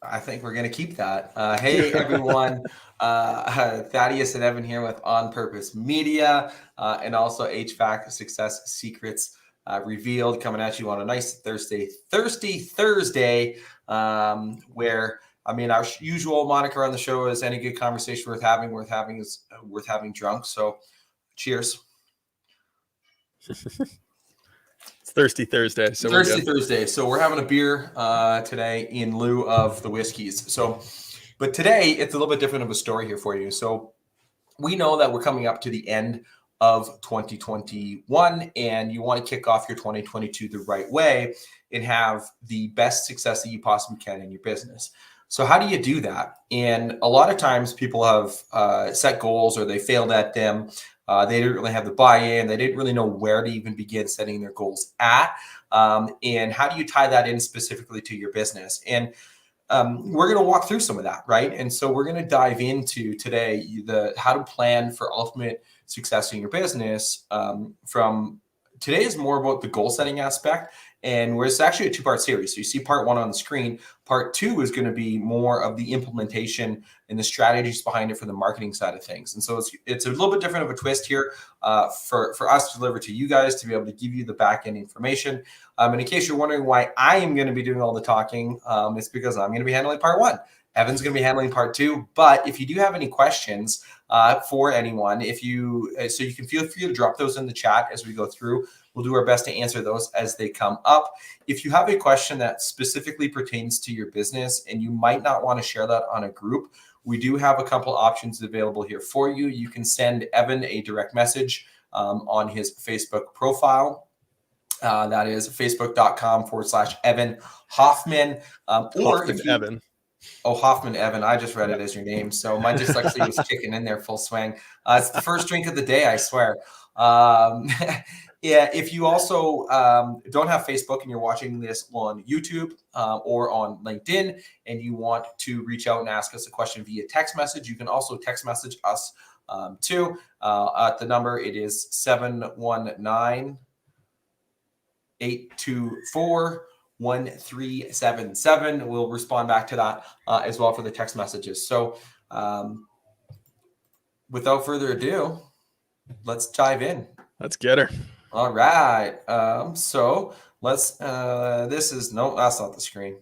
I think we're going to keep that. Hey, everyone. Thaddeus and Evan here with On Purpose Media and also HVAC Success Secrets Revealed, coming at you on a nice Thursday, where, I mean, our usual moniker on the show is any good conversation worth having drunk. So cheers. It's Thirsty Thursday, so we're Thirsty good. Thursday. So we're having a beer today in lieu of the whiskeys. But today it's a little bit different of a story here for you. So we know that we're coming up to the end of 2021 and you want to kick off your 2022 the right way and have the best success that you possibly can in your business. So how do you do that? And a lot of times people have set goals or they failed at them. They didn't really have the buy-in. They didn't really know where to even begin setting their goals at. And how do you tie that in specifically to your business? And we're going to walk through some of that, right? And so we're going to dive into today the how to plan for ultimate success in your business. From today is more about the goal setting aspect, and where it's actually a two-part series. So you see part one on the screen. Part two is going to be more of the implementation and the strategies behind it for the marketing side of things. And so it's a little bit different of a twist here for us to deliver to you guys to be able to give you the back end information. And in case you're wondering why I am going to be doing all the talking, it's because I'm going to be handling part one. Evan's going to be handling part two. But if you do have any questions for anyone, so you can feel free to drop those in the chat as we go through. We'll do our best to answer those as they come up. If you have a question that specifically pertains to your business and you might not want to share that on a group, we do have a couple options available here for you. You can send Evan a direct message on his Facebook profile. That is facebook.com/Evan Hoffman. Or Hoffman if you, Evan. Oh, Hoffman Evan. I just read it as your name. So my dyslexia was kicking in there full swing. It's the first drink of the day, I swear. Yeah, if you also don't have Facebook and you're watching this on YouTube or on LinkedIn and you want to reach out and ask us a question via text message, you can also text message us too. At the number, it is 719 824 1377. We'll respond back to that as well for the text messages. So without further ado, let's dive in. Let's get her. All right. So let's, that's not the screen.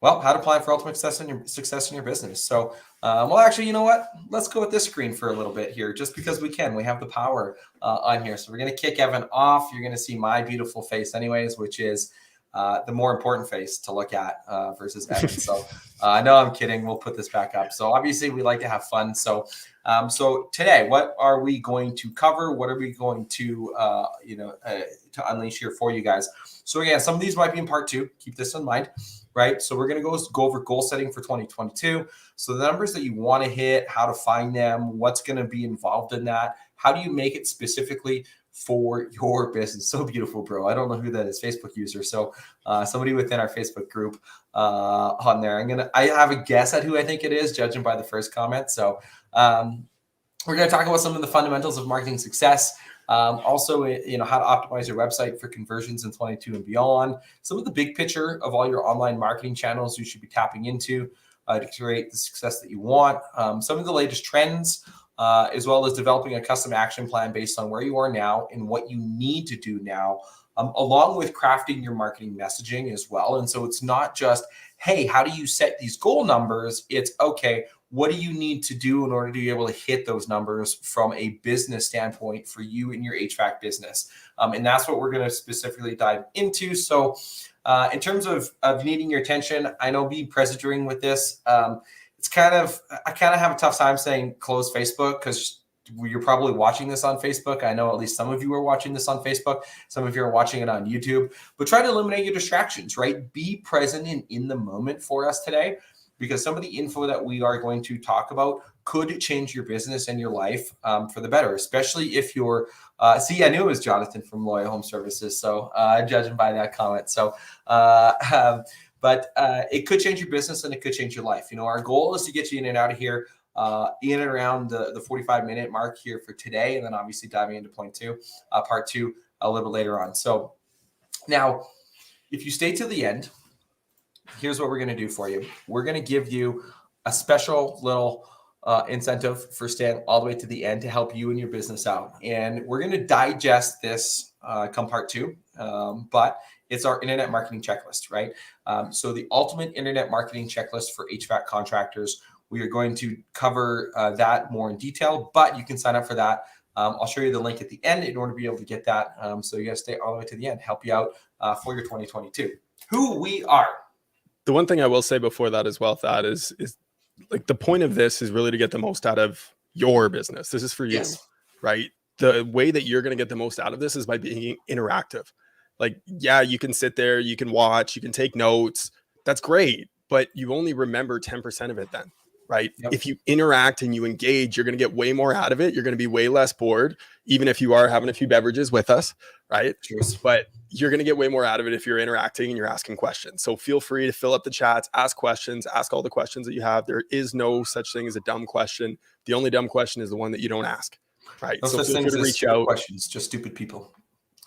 Well, how to plan for ultimate success in your business. So, well, actually, you know what? Let's go with this screen for a little bit here, just because we can. We have the power on here. So we're going to kick Evan off. You're going to see my beautiful face anyways, which is the more important face to look at versus Evan. So no, I'm kidding. We'll put this back up. So obviously we like to have fun. So today, what are we going to cover? What are we going to, to unleash here for you guys? So again, some of these might be in part two. Keep this in mind, right? So we're going to go over goal setting for 2022. So the numbers that you want to hit, how to find them, what's going to be involved in that. How do you make it specifically for your business? So beautiful, bro. I don't know who that is, Facebook user. So somebody within our Facebook group on there. I have a guess at who I think it is, judging by the first comment. So we're going to talk about some of the fundamentals of marketing success. Also, how to optimize your website for conversions in 22 and beyond. Some of the big picture of all your online marketing channels you should be tapping into to create the success that you want. Some of the latest trends, as well as developing a custom action plan based on where you are now and what you need to do now, along with crafting your marketing messaging as well. And so it's not just, hey, how do you set these goal numbers? It's, okay, what do you need to do in order to be able to hit those numbers from a business standpoint for you and your HVAC business? And that's what we're going to specifically dive into. So in terms of needing your attention, I know be pressuring with this. I kind of have a tough time saying close Facebook because you're probably watching this on Facebook. I know at least some of you are watching this on Facebook. Some of you are watching it on YouTube. But try to eliminate your distractions, right? Be present and in the moment for us today, because some of the info that we are going to talk about could change your business and your life for the better, especially if you're, I knew it was Jonathan from Loyal Home Services. So judging by that comment. So, but it could change your business and it could change your life. Our goal is to get you in and out of here in and around the 45-minute mark here for today. And then obviously diving into part two, a little bit later on. So now, if you stay till the end, here's what we're going to do for you. We're going to give you a special little incentive for staying all the way to the end to help you and your business out. And we're going to digest this come part 2, but it's our internet marketing checklist, right? So the ultimate internet marketing checklist for HVAC contractors. We are going to cover that more in detail, but you can sign up for that. I'll show you the link at the end in order to be able to get that. So you got to stay all the way to the end, help you out for your 2022. Who we are. The one thing I will say before that as well, Thad, is like the point of this is really to get the most out of your business. This is for you, right? The way that you're going to get the most out of this is by being interactive. Like, yeah, you can sit there, you can watch, you can take notes. That's great, but you only remember 10% of it then, right? Yep. If you interact and you engage, you're going to get way more out of it. You're going to be way less bored, even if you are having a few beverages with us, right? Cheers. But you're going to get way more out of it if you're interacting and you're asking questions. So feel free to fill up the chats, ask questions, ask all the questions that you have. There is no such thing as a dumb question. The only dumb question is the one that you don't ask, right? No so such feel free things to as reach stupid out. questions, just stupid people.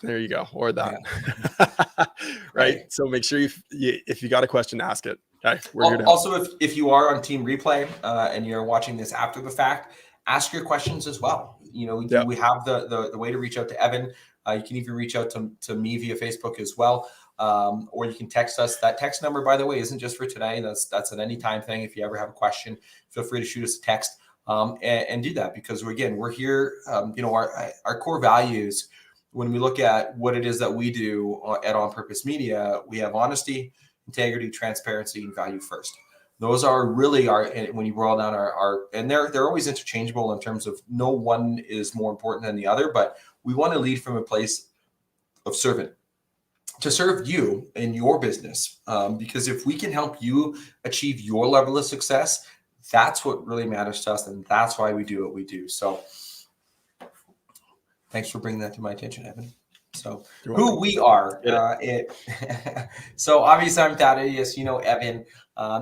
There you go. Or that. Right. So make sure if you got a question, ask it. Okay. We're here to help. Also, if you are on Team Replay and you're watching this after the fact, ask your questions as well. You know, we have the way to reach out to Evan. You can even reach out to me via Facebook as well. Or you can text us. That text number, by the way, isn't just for today. That's an anytime thing. If you ever have a question, feel free to shoot us a text and do that, because we're here. Our core values, when we look at what it is that we do at On Purpose Media, we have honesty, integrity, transparency, and value first. Those are really when you roll down our and they're always interchangeable in terms of no one is more important than the other, but we want to lead from a place of servant to serve you in your business. Because if we can help you achieve your level of success, that's what really matters to us. And that's why we do what we do. So thanks for bringing that to my attention, Evan. So who we are. So obviously I'm Thaddeus, Evan.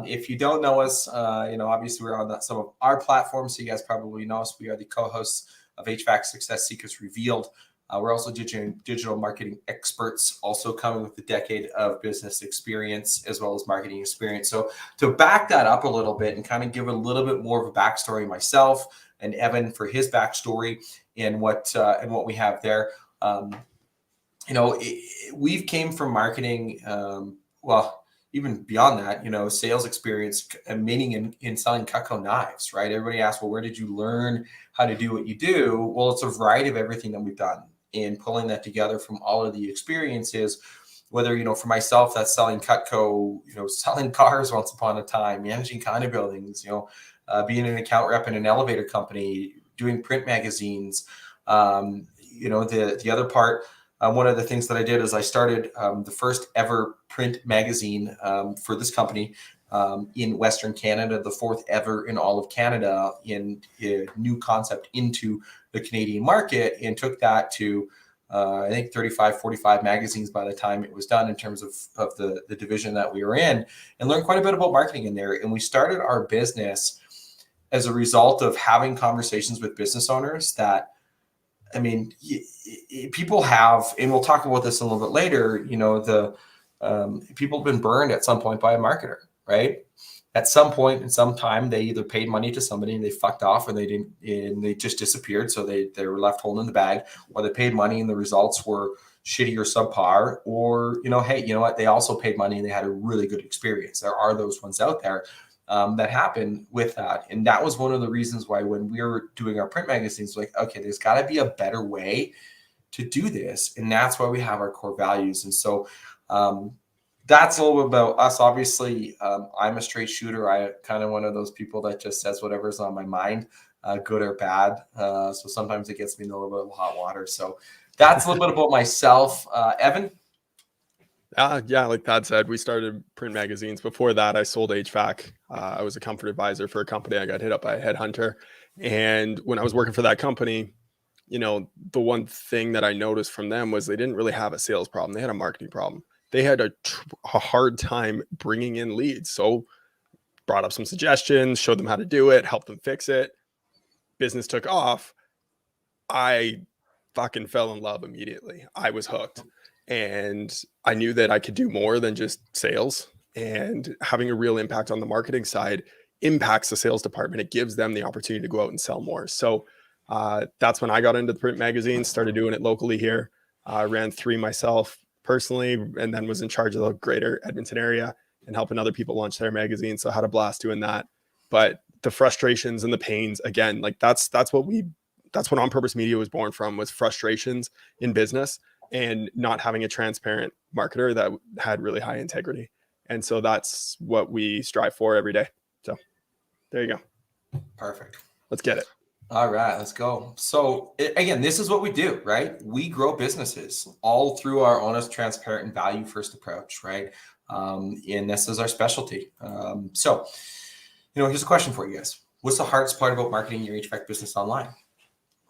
If you don't know us, obviously we're on some of our platforms. So you guys probably know us. We are the co-hosts of HVAC Success Secrets Revealed. We're also digital marketing experts, also coming with a decade of business experience as well as marketing experience. So to back that up a little bit and kind of give a little bit more of a backstory myself and Evan for his backstory and what we have there. We've came from marketing, even beyond that, sales experience, meaning in selling Cutco knives, right? Everybody asks, well, where did you learn how to do what you do? Well, it's a variety of everything that we've done, and pulling that together from all of the experiences, whether, for myself, that's selling Cutco, selling cars once upon a time, managing condo buildings, being an account rep in an elevator company, doing print magazines. The other part, one of the things that I did is I started the first ever print magazine for this company in Western Canada, the fourth ever in all of Canada, in a new concept into the Canadian market, and took that to, I think 35, 45 magazines by the time it was done in terms of the division that we were in, and learned quite a bit about marketing in there. And we started our business as a result of having conversations with business owners that, people have, and we'll talk about this a little bit later, people have been burned at some point by a marketer, right? At some point in some time, they either paid money to somebody and they fucked off, and they just disappeared. So they were left holding the bag, or they paid money and the results were shitty or subpar, or, hey, you know what? They also paid money and they had a really good experience. There are those ones out there that happen with that. And that was one of the reasons why when we were doing our print magazines, like, okay, there's got to be a better way to do this. And that's why we have our core values. And so that's a little bit about us. Obviously, I'm a straight shooter. I kind of one of those people that just says whatever's on my mind, good or bad. So sometimes it gets me in a little bit of hot water. So that's a little bit about myself. Evan? Yeah, like Thad said, we started print magazines. Before that, I sold HVAC. I was a comfort advisor for a company. I got hit up by a headhunter. And when I was working for that company, the one thing that I noticed from them was they didn't really have a sales problem. They had a marketing problem. They had a hard time bringing in leads. So brought up some suggestions, showed them how to do it, helped them fix it. Business took off. I fucking fell in love immediately. I was hooked. And I knew that I could do more than just sales. and having a real impact on the marketing side impacts the sales department. It gives them the opportunity to go out and sell more. So that's when I got into the print magazines, started doing it locally here. I ran 3 myself personally, and then was in charge of the greater Edmonton area and helping other people launch their magazines. So I had a blast doing that. But the frustrations and the pains, again, like that's what On Purpose Media was born from, was frustrations in business and not having a transparent marketer that had really high integrity. And so that's what we strive for every day. So there you go. Perfect. Let's get it. All right, let's go. So again, this is what we do, right? We grow businesses all through our honest, transparent, and value-first approach, right? And this is our specialty. So, here's a question for you guys. What's the hardest part about marketing your HVAC business online?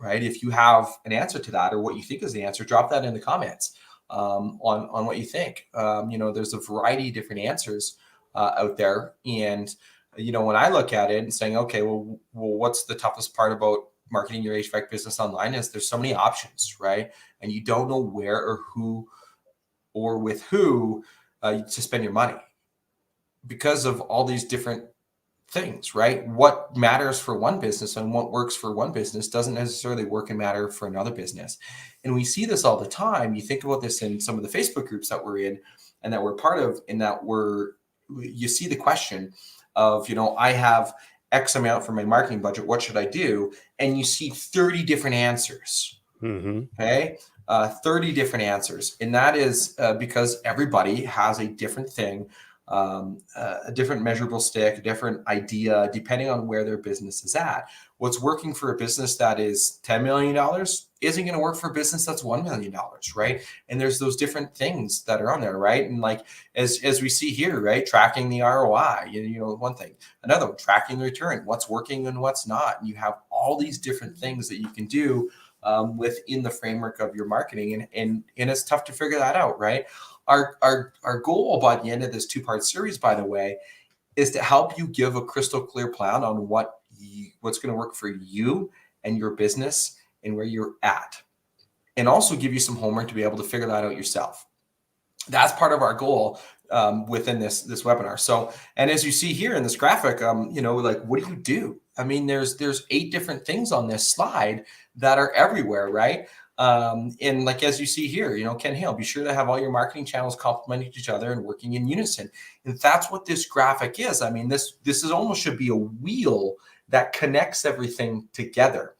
Right? If you have an answer to that, or what you think is the answer, drop that in the comments on what you think. There's a variety of different answers out there. And when I look at it and saying, okay, well, what's the toughest part about marketing your HVAC business online is there's so many options, right? And you don't know where or who or with who to spend your money because of all these different things, right? What matters for one business and what works for one business doesn't necessarily work and matter for another business. And we see this all the time. You think about this in some of the Facebook groups that we're in and that we're part of, and that you see the question of, I have X amount for my marketing budget. What should I do? And you see 30 different answers. Mm-hmm. Okay. 30 different answers. And that is because everybody has a different thing, a different measurable stick, a different idea, depending on where their business is at. What's working for a business that is $10 million isn't going to work for a business that's $1 million, right? And there's those different things that are on there, right? And like, as we see here, right? Tracking the ROI, one thing, another one, tracking the return, what's working and what's not. And you have all these different things that you can do within the framework of your marketing. And it's tough to figure that out, right? Our goal by the end of this 2-part series, by the way, is to help you give a crystal clear plan on what's going to work for you and your business and where you're at, and also give you some homework to be able to figure that out yourself. That's part of our goal within this webinar. So, and as you see here in this graphic, like, what do you do? I mean, there's 8 different things on this slide that are everywhere, right? And like, as you see here, Ken Hale, be sure to have all your marketing channels complementing each other and working in unison. And that's what this graphic is. I mean, this is almost should be a wheel that connects everything together,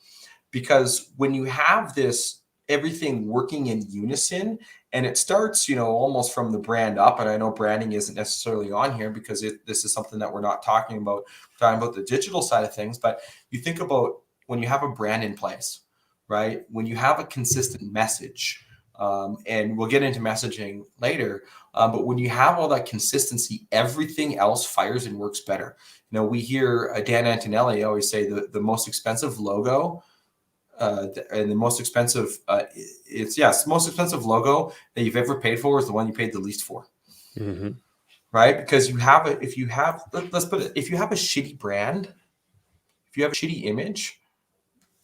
because when you have this, everything working in unison, and it starts, almost from the brand up. And I know branding isn't necessarily on here because this is something that we're not talking about. We're talking about the digital side of things. But you think about when you have a brand in place, right? When you have a consistent message, and we'll get into messaging later, but when you have all that consistency, everything else fires and works better. We hear Dan Antonelli always say the most expensive logo and the most expensive, the most expensive logo that you've ever paid for is the one you paid the least for. Mm-hmm. Right? Because if you have a shitty brand, if you have a shitty image,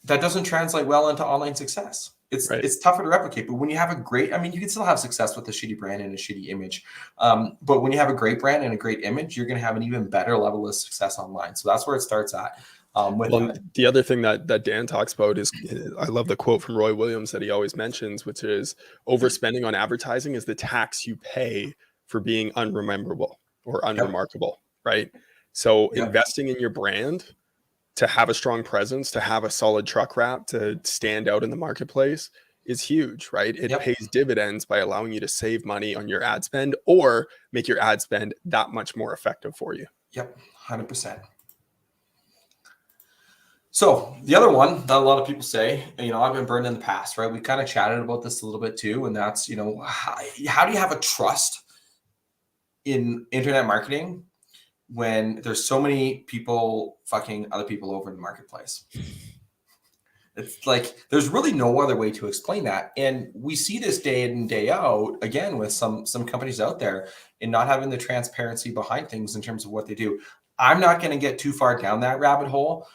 that doesn't translate well into online success. It's tougher to replicate. But when you have a great, you can still have success with a shitty brand and a shitty image. But when you have a great brand and a great image, you're going to have an even better level of success online. So that's where it starts at. The other thing that Dan talks about is, I love the quote from Roy Williams that he always mentions, which is overspending on advertising is the tax you pay for being unrememberable or unremarkable, right? So investing in your brand to have a strong presence, to have a solid truck wrap, to stand out in the marketplace is huge, right? It pays dividends by allowing you to save money on your ad spend or make your ad spend that much more effective for you. Yep, 100%. So the other one that a lot of people say, I've been burned in the past, right? We kind of chatted about this a little bit too. And that's, how do you have a trust in internet marketing when there's so many people fucking other people over in the marketplace? It's like, there's really no other way to explain that. And we see this day in and day out, again, with some companies out there in not having the transparency behind things in terms of what they do. I'm not going to get too far down that rabbit hole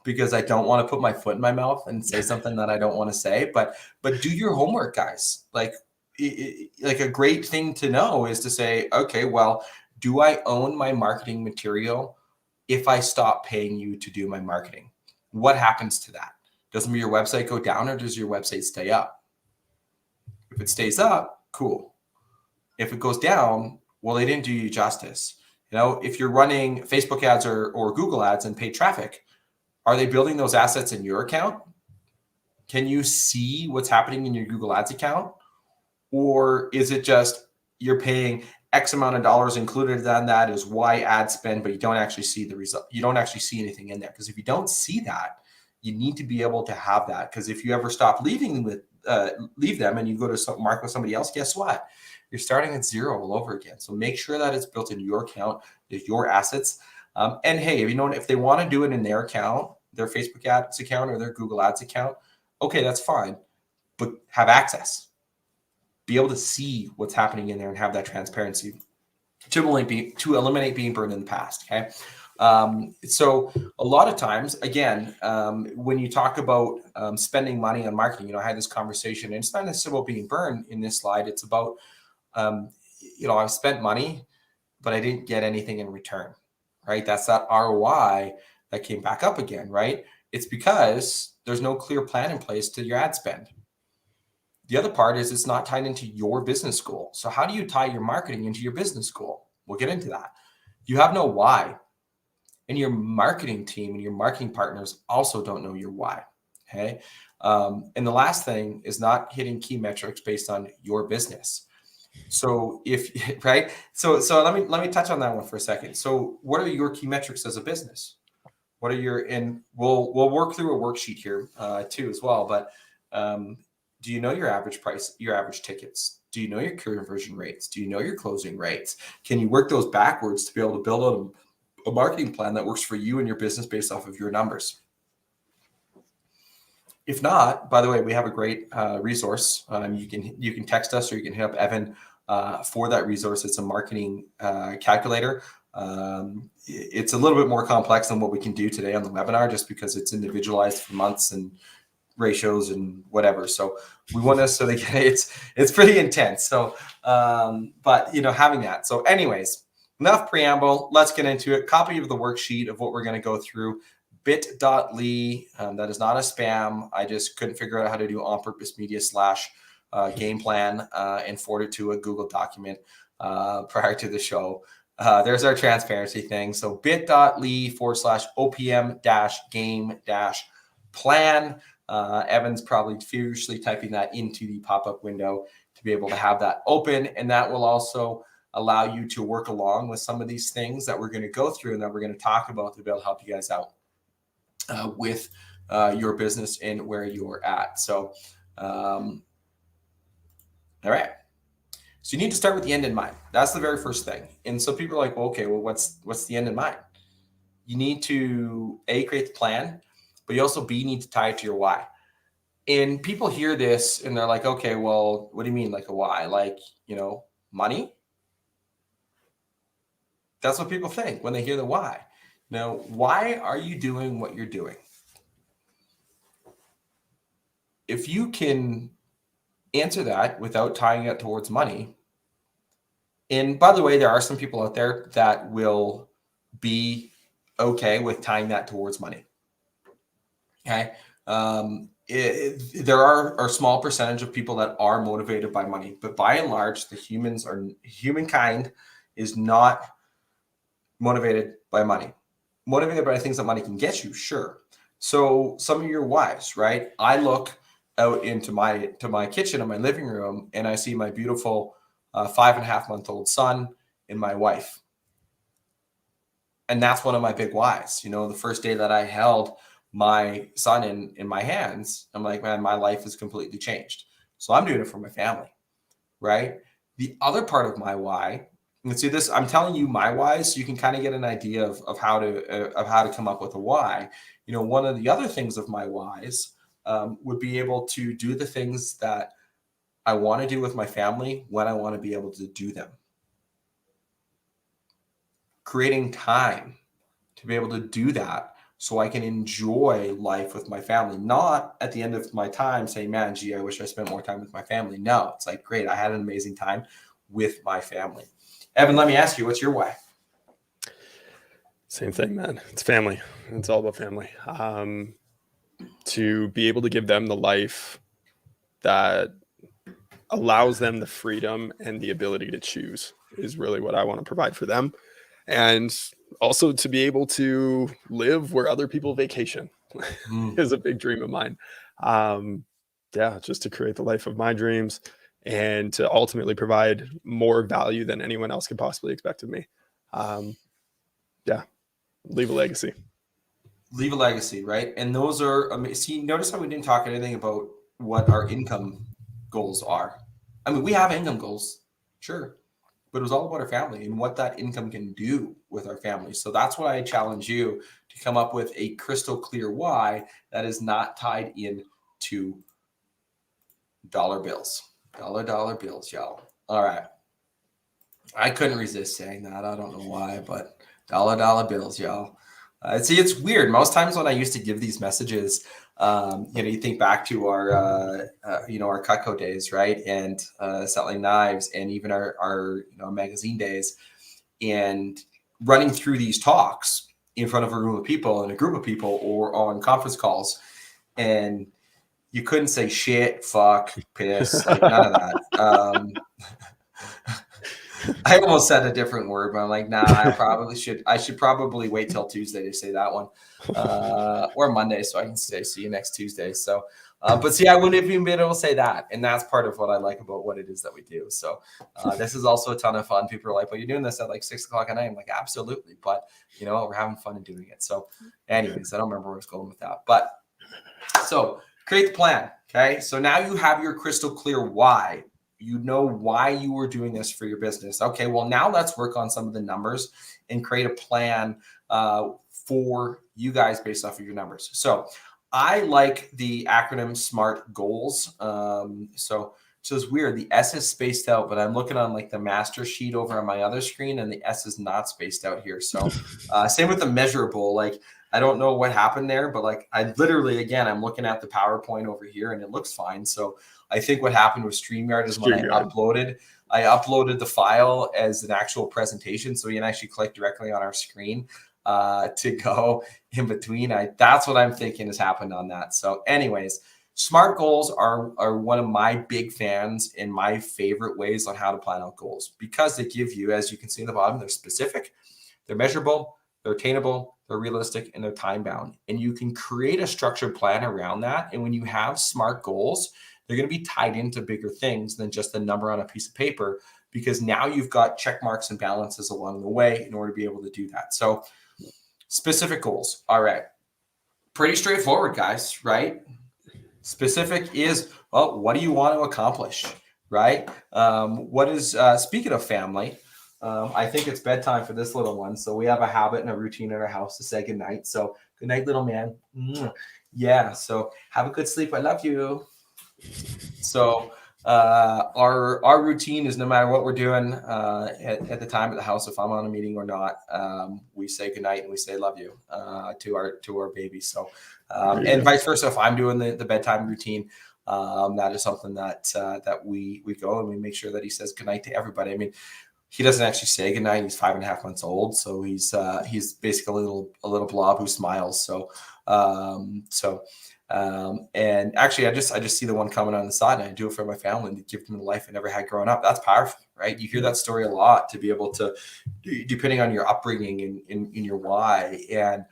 because I don't want to put my foot in my mouth and say something that I don't want to say, but do your homework, guys. Like a great thing to know is to say, okay, well, Do I own my marketing material if I stop paying you to do my marketing? What happens to that? Doesn't your website go down, or does your website stay up? If it stays up, cool. If it goes down, well, they didn't do you justice. If you're running Facebook ads or Google ads and paid traffic, are they building those assets in your account? Can you see what's happening in your Google Ads account? Or is it just you're paying X amount of dollars, included on that is Y ad spend, but you don't actually see the result. You don't actually see anything in there. Because if you don't see that, you need to be able to have that. Because if you ever stop leave them and you go to market with somebody else, guess what? You're starting at zero all over again. So make sure that it's built in your account, your assets. And hey, if they want to do it in their account, their Facebook ads account or their Google Ads account, okay, that's fine. But have access. Be able to see what's happening in there and have that transparency to eliminate being burned in the past. Okay. So a lot of times, again, when you talk about spending money on marketing, I had this conversation, and it's not necessarily about being burned in this slide. It's about, I've spent money, but I didn't get anything in return, right? That's that ROI that came back up again, right? It's because there's no clear plan in place to your ad spend. The other part is it's not tied into your business goal. So how do you tie your marketing into your business goal? We'll get into that. You have no why. And your marketing team and your marketing partners also don't know your why. Okay. And the last thing is not hitting key metrics based on your business. So right. So let me touch on that one for a second. So what are your key metrics as a business? What are and we'll work through a worksheet here too as well. But do you know your average price, your average tickets? Do you know your conversion rates? Do you know your closing rates? Can you work those backwards to be able to build a marketing plan that works for you and your business based off of your numbers? If not, by the way, we have a great resource. You can text us, or you can hit up Evan for that resource. It's a marketing calculator. It's a little bit more complex than what we can do today on the webinar, just because it's individualized for months and ratios and whatever. So we want us it's pretty intense. So, but having that. So anyways, enough preamble. Let's get into it. Copy of the worksheet of what we're going to go through. bit.ly. That is not a spam. I just couldn't figure out how to do on purpose media / game plan and forward it to a Google document prior to the show. There's our transparency thing. So bit.ly /OPM game plan. Evan's probably furiously typing that into the pop-up window to be able to have that open. And that will also allow you to work along with some of these things that we're going to go through and that we're going to talk about to be able to help you guys out with your business and where you're at. So, all right. So you need to start with the end in mind. That's the very first thing. And so people are like, well, okay, well, what's the end in mind? You need to create the plan, but you also need to tie it to your why. And people hear this and they're like, okay, well, what do you mean like a why? Like, money? That's what people think when they hear the why. Now, why are you doing what you're doing? If you can answer that without tying it towards money, and by the way, there are some people out there that will be okay with tying that towards money. Okay. There are a small percentage of people that are motivated by money, but by and large, humankind is not motivated by money. Motivated by things that money can get you, sure. So some of your whys, right? I look out into my kitchen in my living room, and I see my beautiful 5.5-month-old son and my wife. And that's one of my big whys. The first day that I held my son in my hands, I'm like, man, my life is completely changed. So I'm doing it for my family, right? The other part of my why, and see this, I'm telling you my why, so you can kind of get an idea of how to come up with a why. One of the other things of my whys would be able to do the things that I want to do with my family when I want to be able to do them. Creating time to be able to do that so I can enjoy life with my family, not at the end of my time saying, man, gee, I wish I spent more time with my family. No, it's like, great, I had an amazing time. with my family. Evan, let me ask you, what's your why? Same thing, man. It's family. It's all about family. To be able to give them the life that allows them the freedom and the ability to choose is really what I want to provide for them. And also to be able to live where other people vacation is a big dream of mine. Just to create the life of my dreams and to ultimately provide more value than anyone else could possibly expect of me. Leave a legacy. Leave a legacy, right? And those are see, notice how we didn't talk anything about what our income goals are. I mean, we have income goals, sure, but it was all about our family and what that income can do with our family. So that's why I challenge you to come up with a crystal clear why that is not tied in to dollar bills. Dollar bills, y'all. All right. I couldn't resist saying that. I don't know why, but dollar bills, y'all. See, it's weird. Most times when I used to give these messages, you think back to our, our Cutco days, right? And selling knives and even our magazine days, and running through these talks in front of a room of people and a group of people or on conference calls. And you couldn't say shit, fuck, piss, like none of that. I almost said a different word, but I'm like, nah, I should probably wait till Tuesday to say that one, or Monday, so I can say see you next Tuesday. So, but see, I wouldn't have even been able to say that, and that's part of what I like about what it is that we do. So, this is also a ton of fun. People are like, well, you're doing this at like 6 o'clock at night. I'm like, absolutely, but we're having fun and doing it. So, anyways, I don't remember where I was going with that, but so create the plan. Okay, so now you have your crystal clear why. You know why you were doing this for your business. Okay, well, now let's work on some of the numbers and create a plan for you guys based off of your numbers. So I like the acronym SMART goals. So it's weird. The S is spaced out, but I'm looking on like the master sheet over on my other screen, and the S is not spaced out here. So same with the measurable. Like, I don't know what happened there, but like I literally, again, I'm looking at the PowerPoint over here and it looks fine. So I think what happened with StreamYard is when I uploaded the file as an actual presentation. So you can actually click directly on our screen to go in between. That's what I'm thinking has happened on that. So anyways, SMART goals are one of my big fans and my favorite ways on how to plan out goals, because they give you, as you can see in the bottom, they're specific, they're measurable, they're attainable, they're realistic, and they're time bound. And you can create a structured plan around that. And when you have SMART goals, they're going to be tied into bigger things than just a number on a piece of paper, because now you've got check marks and balances along the way in order to be able to do that. So specific goals. All right. Pretty straightforward, guys, right? Specific is, well, what do you want to accomplish, right? Speaking of family, I think it's bedtime for this little one. So we have a habit and a routine in our house to say goodnight. So good night, little man. Yeah. So have a good sleep. I love you. So our routine is, no matter what we're doing at the time at the house, if I'm on a meeting or not, we say goodnight and we say love you to our baby. So and vice versa, if I'm doing the bedtime routine, that is something that we go and we make sure that he says goodnight to everybody. I mean, he doesn't actually say goodnight. He's 5.5 months old, so he's basically a little blob who smiles. So and actually, I just see the one coming on the side, and I do it for my family and to give them the life I never had growing up. That's powerful, right? You hear that story a lot, to be able to, depending on your upbringing and in your why. And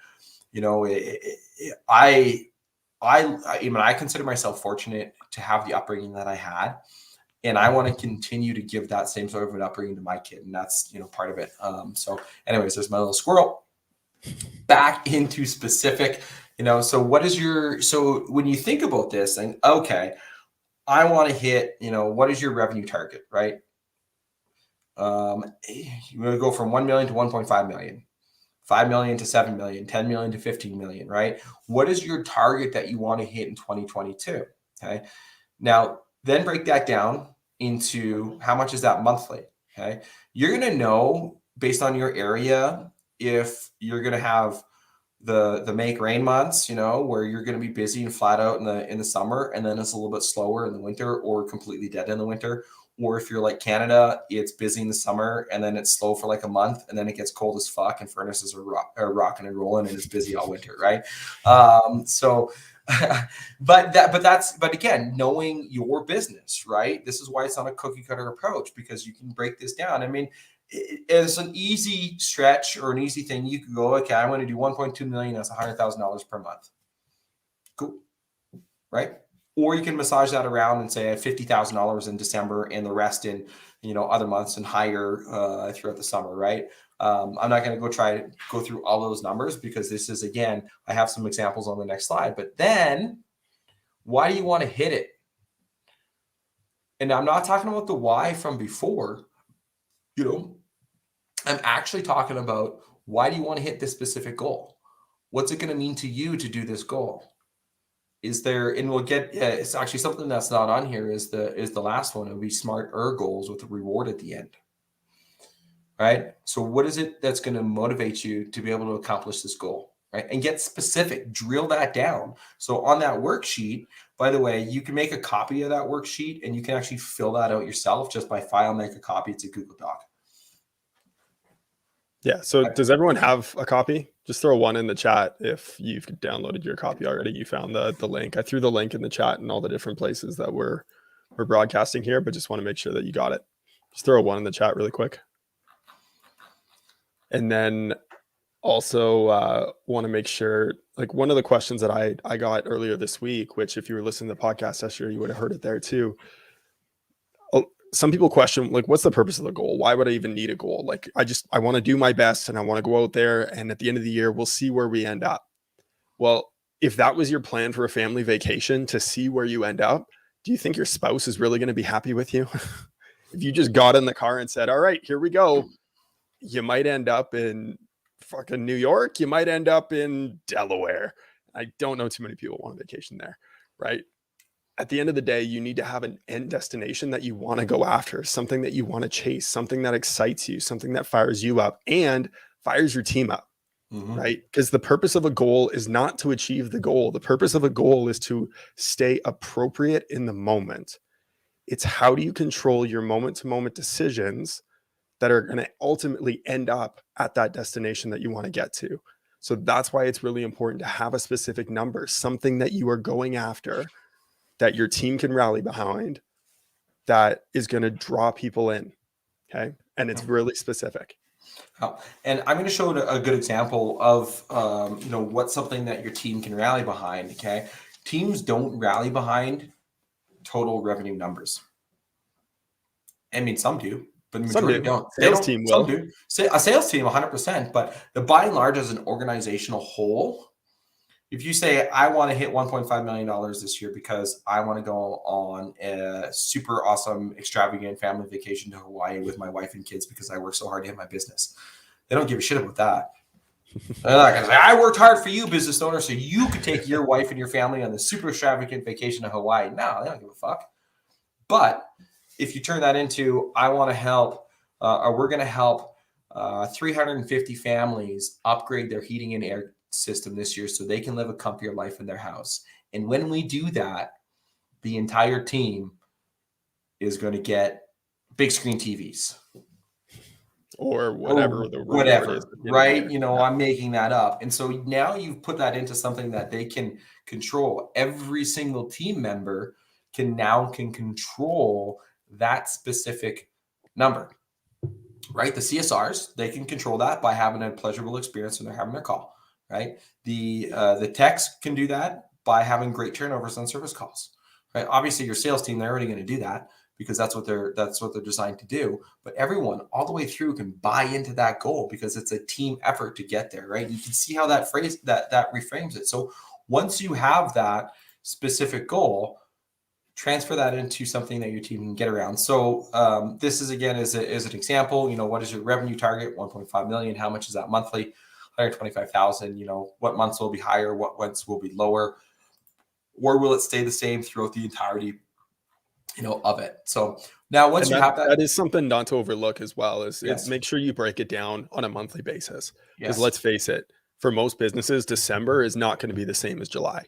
I consider myself fortunate to have the upbringing that I had. And I want to continue to give that same sort of an upbringing to my kid. And that's, part of it. So anyways, there's my little squirrel. Back into specific, so when you think about this and, okay, I want to hit, what is your revenue target, right? You're going to go from 1 million to 1.5 million, 5 million to 7 million, 10 million to 15 million, right? What is your target that you want to hit in 2022? Okay. Now, then break that down into how much is that monthly. Okay. You're going to know based on your area if you're going to have the make rain months, where you're going to be busy and flat out in the summer, and then it's a little bit slower in the winter or completely dead in the winter, Or if you're like Canada, it's busy in the summer and then it's slow for like a month and then it gets cold as fuck and furnaces are rocking and rolling and it's busy all winter, right? But again, knowing your business, right? This is why it's not a cookie cutter approach, because you can break this down. I mean, it's an easy stretch or an easy thing. You could go, okay, I'm going to do 1.2 million. That's $100,000 per month. Cool, right? Or you can massage that around and say $50,000 in December and the rest in, other months and higher throughout the summer, right? I'm not going to go through all those numbers because this is, again, I have some examples on the next slide. But then, why do you want to hit it? And I'm not talking about the why from before. I'm actually talking about, why do you want to hit this specific goal? What's it going to mean to you to do this goal? Is there, and we'll get, it's actually something that's not on here is the last one. It would be smarter goals with a reward at the end, right? So what is it that's going to motivate you to be able to accomplish this goal, right? And get specific, drill that down. So on that worksheet, by the way, you can make a copy of that worksheet and you can actually fill that out yourself just by file, make a copy. It's a Google Doc. Yeah. So does everyone have a copy? Just throw one in the chat if you've downloaded your copy already. You found the link. I threw the link in the chat and all the different places that we're broadcasting here, but just want to make sure that you got it. Just throw one in the chat really quick. And then also want to make sure, like one of the questions that I got earlier this week, which if you were listening to the podcast yesterday, you would have heard it there too. Some people question, like, what's the purpose of the goal? Why would I even need a goal? Like, I want to do my best and I want to go out there. And at the end of the year, we'll see where we end up. Well, if that was your plan for a family vacation to see where you end up, do you think your spouse is really going to be happy with you? If you just got in the car and said, all right, here we go, you might end up in fucking New York. You might end up in Delaware. I don't know too many people want a vacation there, right? At the end of the day, you need to have an end destination that you want to go after, something that you want to chase, something that excites you, something that fires you up and fires your team up, right? Because the purpose of a goal is not to achieve the goal. The purpose of a goal is to stay appropriate in the moment. It's how do you control your moment-to-moment decisions that are going to ultimately end up at that destination that you want to get to. So that's why it's really important to have a specific number, something that you are going after, that your team can rally behind, that is going to draw people in. Okay. And it's really specific. And I'm going to show a good example of, what's something that your team can rally behind. Okay. Teams don't rally behind total revenue numbers. I mean, some do, but the majority don't. Sales team will. Some do. A sales team, 100%. But by and large, as an organizational whole, if you say, I want to hit $1.5 million this year because I want to go on a super awesome, extravagant family vacation to Hawaii with my wife and kids because I work so hard to hit my business, they don't give a shit about that. They're not going to say, I worked hard for you, business owner, so you could take your wife and your family on the super extravagant vacation to Hawaii. No, they don't give a fuck. But if you turn that into, I want to help, or we're going to help 350 families upgrade their heating and air system this year so they can live a comfier life in their house. And when we do that, the entire team is going to get big screen TVs. Or whatever. Whatever, right? I'm making that up. And so now you've put that into something that they can control. Every single team member can control that specific number, right? The CSRs, they can control that by having a pleasurable experience when they're having their call. Right. The techs can do that by having great turnovers on service calls. Right. Obviously, your sales team, they're already going to do that because that's what they're designed to do. But everyone all the way through can buy into that goal because it's a team effort to get there. Right. You can see how that reframes it. So once you have that specific goal, transfer that into something that your team can get around. So this is, again, is an example. What is your revenue target? 1.5 million. How much is that monthly? 125,000, what months will be higher, what months will be lower, or will it stay the same throughout the entirety, of it? So now once you have that is something not to overlook as well is make sure you break it down on a monthly basis. Because let's face it, for most businesses, December is not going to be the same as July,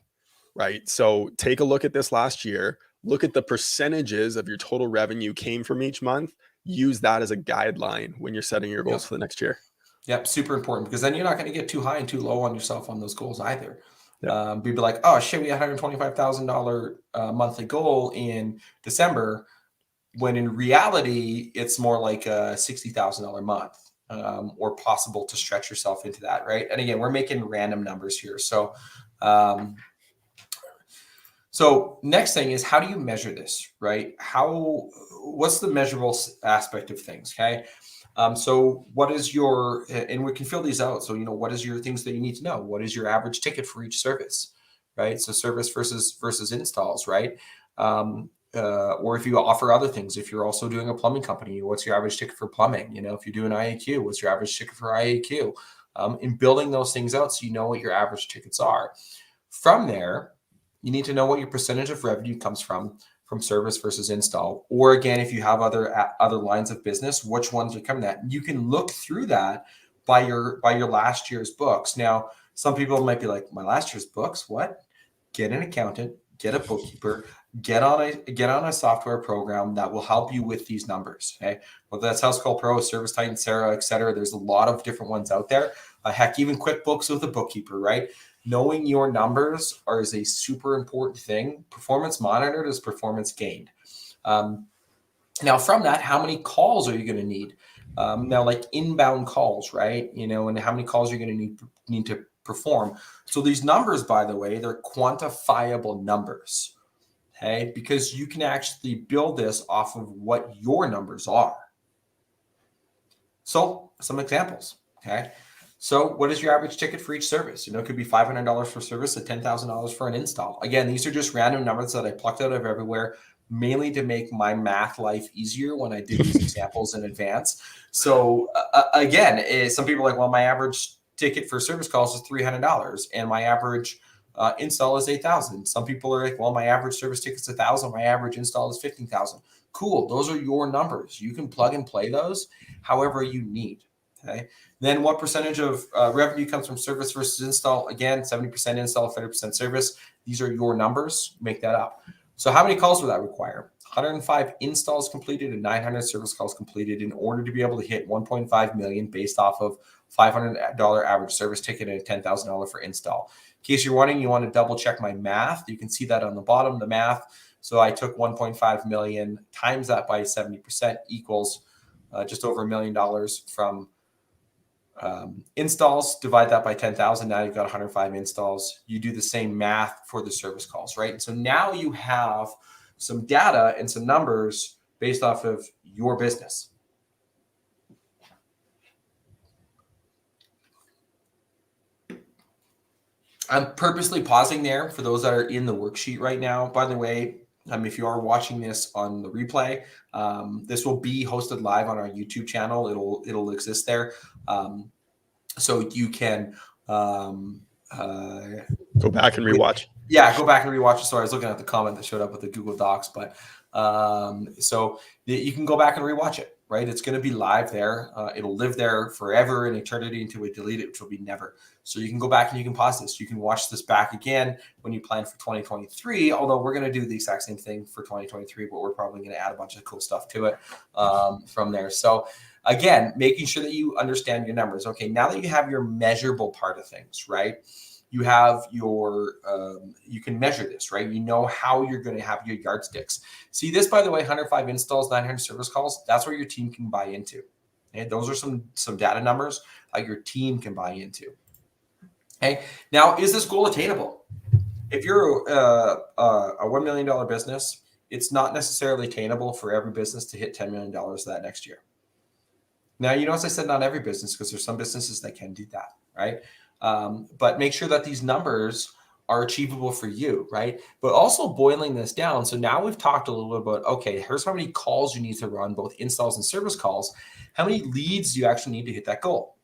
right? So take a look at this last year, look at the percentages of your total revenue came from each month. Use that as a guideline when you're setting your goals for the next year. Yep, super important, because then you're not going to get too high and too low on yourself on those goals either. Yep. You'd be like, oh shit, we had $125,000 monthly goal in December, when in reality it's more like a $60,000 month, or possible to stretch yourself into that, right? And again, we're making random numbers here. So next thing is, how do you measure this, right? What's the measurable aspect of things? Okay. So what is your, and we can fill these out. So, what is your things that you need to know? What is your average ticket for each service, right? So service versus installs, right? Or if you offer other things, if you're also doing a plumbing company, what's your average ticket for plumbing? If you do an IAQ, what's your average ticket for IAQ? In building those things out, so you know what your average tickets are. From there, you need to know what your percentage of revenue comes from service versus install. Or again, if you have other lines of business, which ones are coming at. You can look through that by your last year's books. Now, some people might be like, my last year's books, what? Get an accountant, get a bookkeeper, get on a software program that will help you with these numbers. Okay, whether that's House Call Pro, Service Titan, Sarah, etc. There's a lot of different ones out there. Heck, even QuickBooks with a bookkeeper, right? Knowing your numbers is a super important thing. Performance monitored is performance gained. Now, from that, how many calls are you going to need? Now, like inbound calls, right? And how many calls you're going to need to perform. So these numbers, by the way, they're quantifiable numbers, okay? Because you can actually build this off of what your numbers are. So some examples, okay? So what is your average ticket for each service? It could be $500 for service and $10,000 for an install. Again, these are just random numbers that I plucked out of everywhere, mainly to make my math life easier when I did these examples in advance. So again, some people are like, well, my average ticket for service calls is $300 and my average install is $8,000. Some people are like, well, my average service ticket is $1,000. My average install is $15,000. Cool. Those are your numbers. You can plug and play those however you need. Okay. Then what percentage of revenue comes from service versus install? Again, 70% install, 30% service. These are your numbers. Make that up. So how many calls will that require? 105 installs completed and 900 service calls completed in order to be able to hit 1.5 million based off of $500 average service ticket and $10,000 for install. In case you're wondering, you want to double check my math. You can see that on the bottom, the math. So I took 1.5 million times that by 70% equals just over $1 million from installs. Divide that by 10,000. Now you've got 105 installs. You do the same math for the service calls, right? So now you have some data and some numbers based off of your business. I'm purposely pausing there for those that are in the worksheet right now. By the way, if you are watching this on the replay, this will be hosted live on our YouTube channel. It'll exist there. So you can go back and rewatch. Yeah, go back and rewatch it. Sorry, I was looking at the comment that showed up with the Google Docs, but so you can go back and rewatch it, right? It's going to be live there. It'll live there forever in eternity until we delete it, which will be never. So you can go back and you can pause this. You can watch this back again when you plan for 2023, although we're going to do the exact same thing for 2023, but we're probably going to add a bunch of cool stuff to it from there. So again, making sure that you understand your numbers. Okay, now that you have your measurable part of things, right? You have your, you can measure this, right? You know how you're going to have your yardsticks. See this, by the way, 105 installs, 900 service calls. That's where your team can buy into. Okay, those are some data numbers that your team can buy into. Okay, now is this goal attainable? If you're a $1 million business, it's not necessarily attainable for every business to hit $10 million that next year. Now, you notice I said not every business, because there's some businesses that can do that, right? But make sure that these numbers are achievable for you, right? But also boiling this down. So now we've talked a little bit about, okay, here's how many calls you need to run, both installs and service calls. How many leads do you actually need to hit that goal?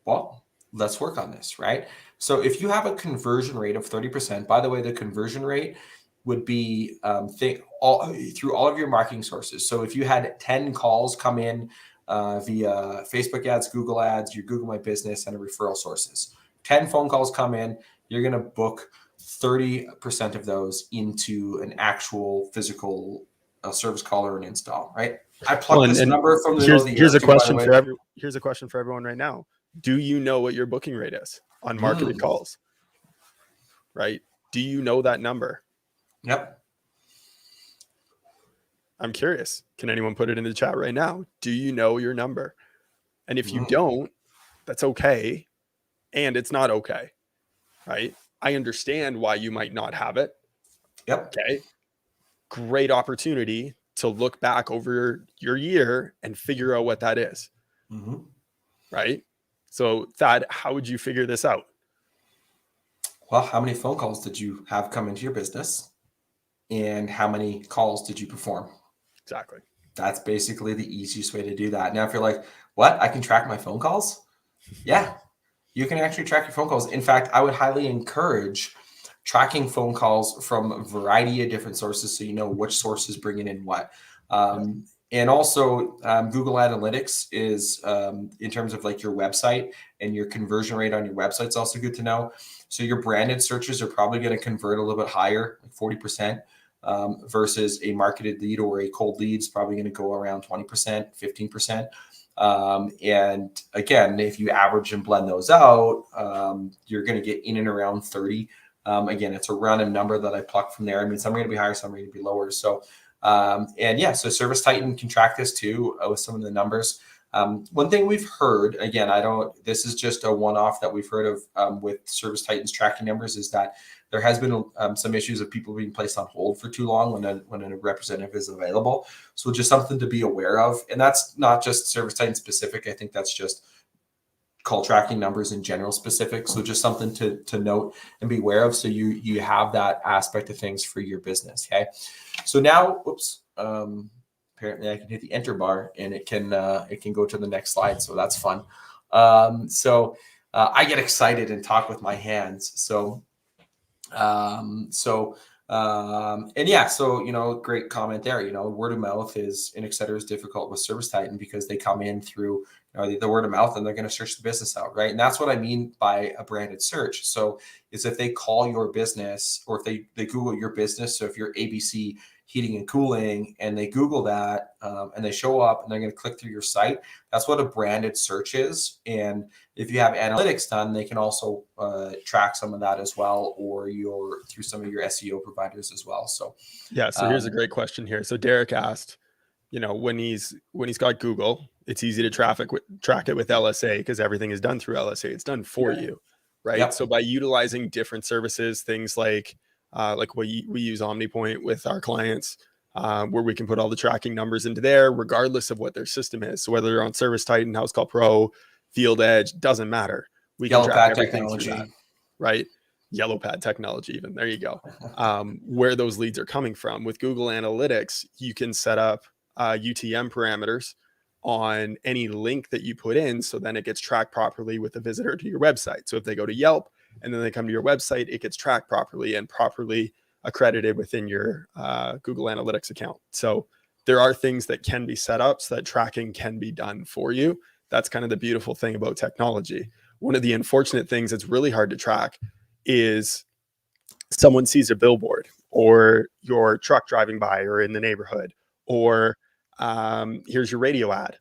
Well, let's work on this, right? So if you have a conversion rate of 30%, by the way, the conversion rate would be through all of your marketing sources. So if you had 10 calls come in via Facebook ads, Google ads, your Google My Business, and referral sources, 10 phone calls come in, you're going to book 30% of those into an actual physical service call or an install, right? I plucked this number from the middle of the year too, by the way. Here's a question for everyone right now. Do you know what your booking rate is on marketed calls? Right? Do you know that number? Yep. I'm curious. Can anyone put it in the chat right now? Do you know your number? And if you don't, that's okay. And it's not okay. Right? I understand why you might not have it. Yep. Okay. Great opportunity to look back over your year and figure out what that is. Right? So Thad, how would you figure this out? Well, how many phone calls did you have come into your business? And how many calls did you perform? Exactly. That's basically the easiest way to do that. Now, if you're like, what? I can track my phone calls? Yeah, you can actually track your phone calls. In fact, I would highly encourage tracking phone calls from a variety of different sources so you know which source is bringing in what. And also, Google Analytics is, in terms of like your website and your conversion rate on your website, is also good to know. So your branded searches are probably going to convert a little bit higher, like 40%, versus a marketed lead or a cold lead is probably going to go around 20%, 15%. And again, if you average and blend those out, you're going to get in and around 30. Again, it's a random number that I plucked from there. I mean, some are going to be higher, some are going to be lower. So, and yeah, so Service Titan can track this too with some of the numbers. One thing we've heard, again, this is just a one-off that we've heard of with Service Titan's tracking numbers, is that there has been some issues of people being placed on hold for too long when a representative is available. So just something to be aware of. And that's not just Service Titan specific. I think that's just call tracking numbers in general specific. So just something to note and be aware of. So you have that aspect of things for your business. Okay. So now, apparently I can hit the enter bar and it can go to the next slide. So that's fun. I get excited and talk with my hands. Great comment there. Word of mouth is difficult with Service Titan because they come in through the word of mouth and they're going to search the business out, right? And that's what I mean by a branded search. So is if they call your business or if they Google your business. So if you're ABC Heating and Cooling and they Google that and they show up and they're going to click through your site, that's what a branded search is. And if you have analytics done, they can also track some of that as well, or through some of your SEO providers as well. So yeah. So here's a great question here. So Derek asked, when he's got Google, it's easy to track it with LSA because everything is done through LSA. It's done for you, right? Yep. So by utilizing different services, things like we use OmniPoint with our clients, where we can put all the tracking numbers into there, regardless of what their system is. So whether they're on Service Titan, House Call Pro, Field Edge, doesn't matter. We can track everything through that, right? Yellow pad technology, even. There you go. Where those leads are coming from. With Google Analytics, you can set up UTM parameters on any link that you put in, so then it gets tracked properly with the visitor to your website. So if they go to Yelp and then they come to your website, it gets tracked properly and properly accredited within your Google Analytics account. So there are things that can be set up so that tracking can be done for you. That's kind of the beautiful thing about technology. One of the unfortunate things that's really hard to track is someone sees a billboard or your truck driving by or in the neighborhood, or here's your radio ad,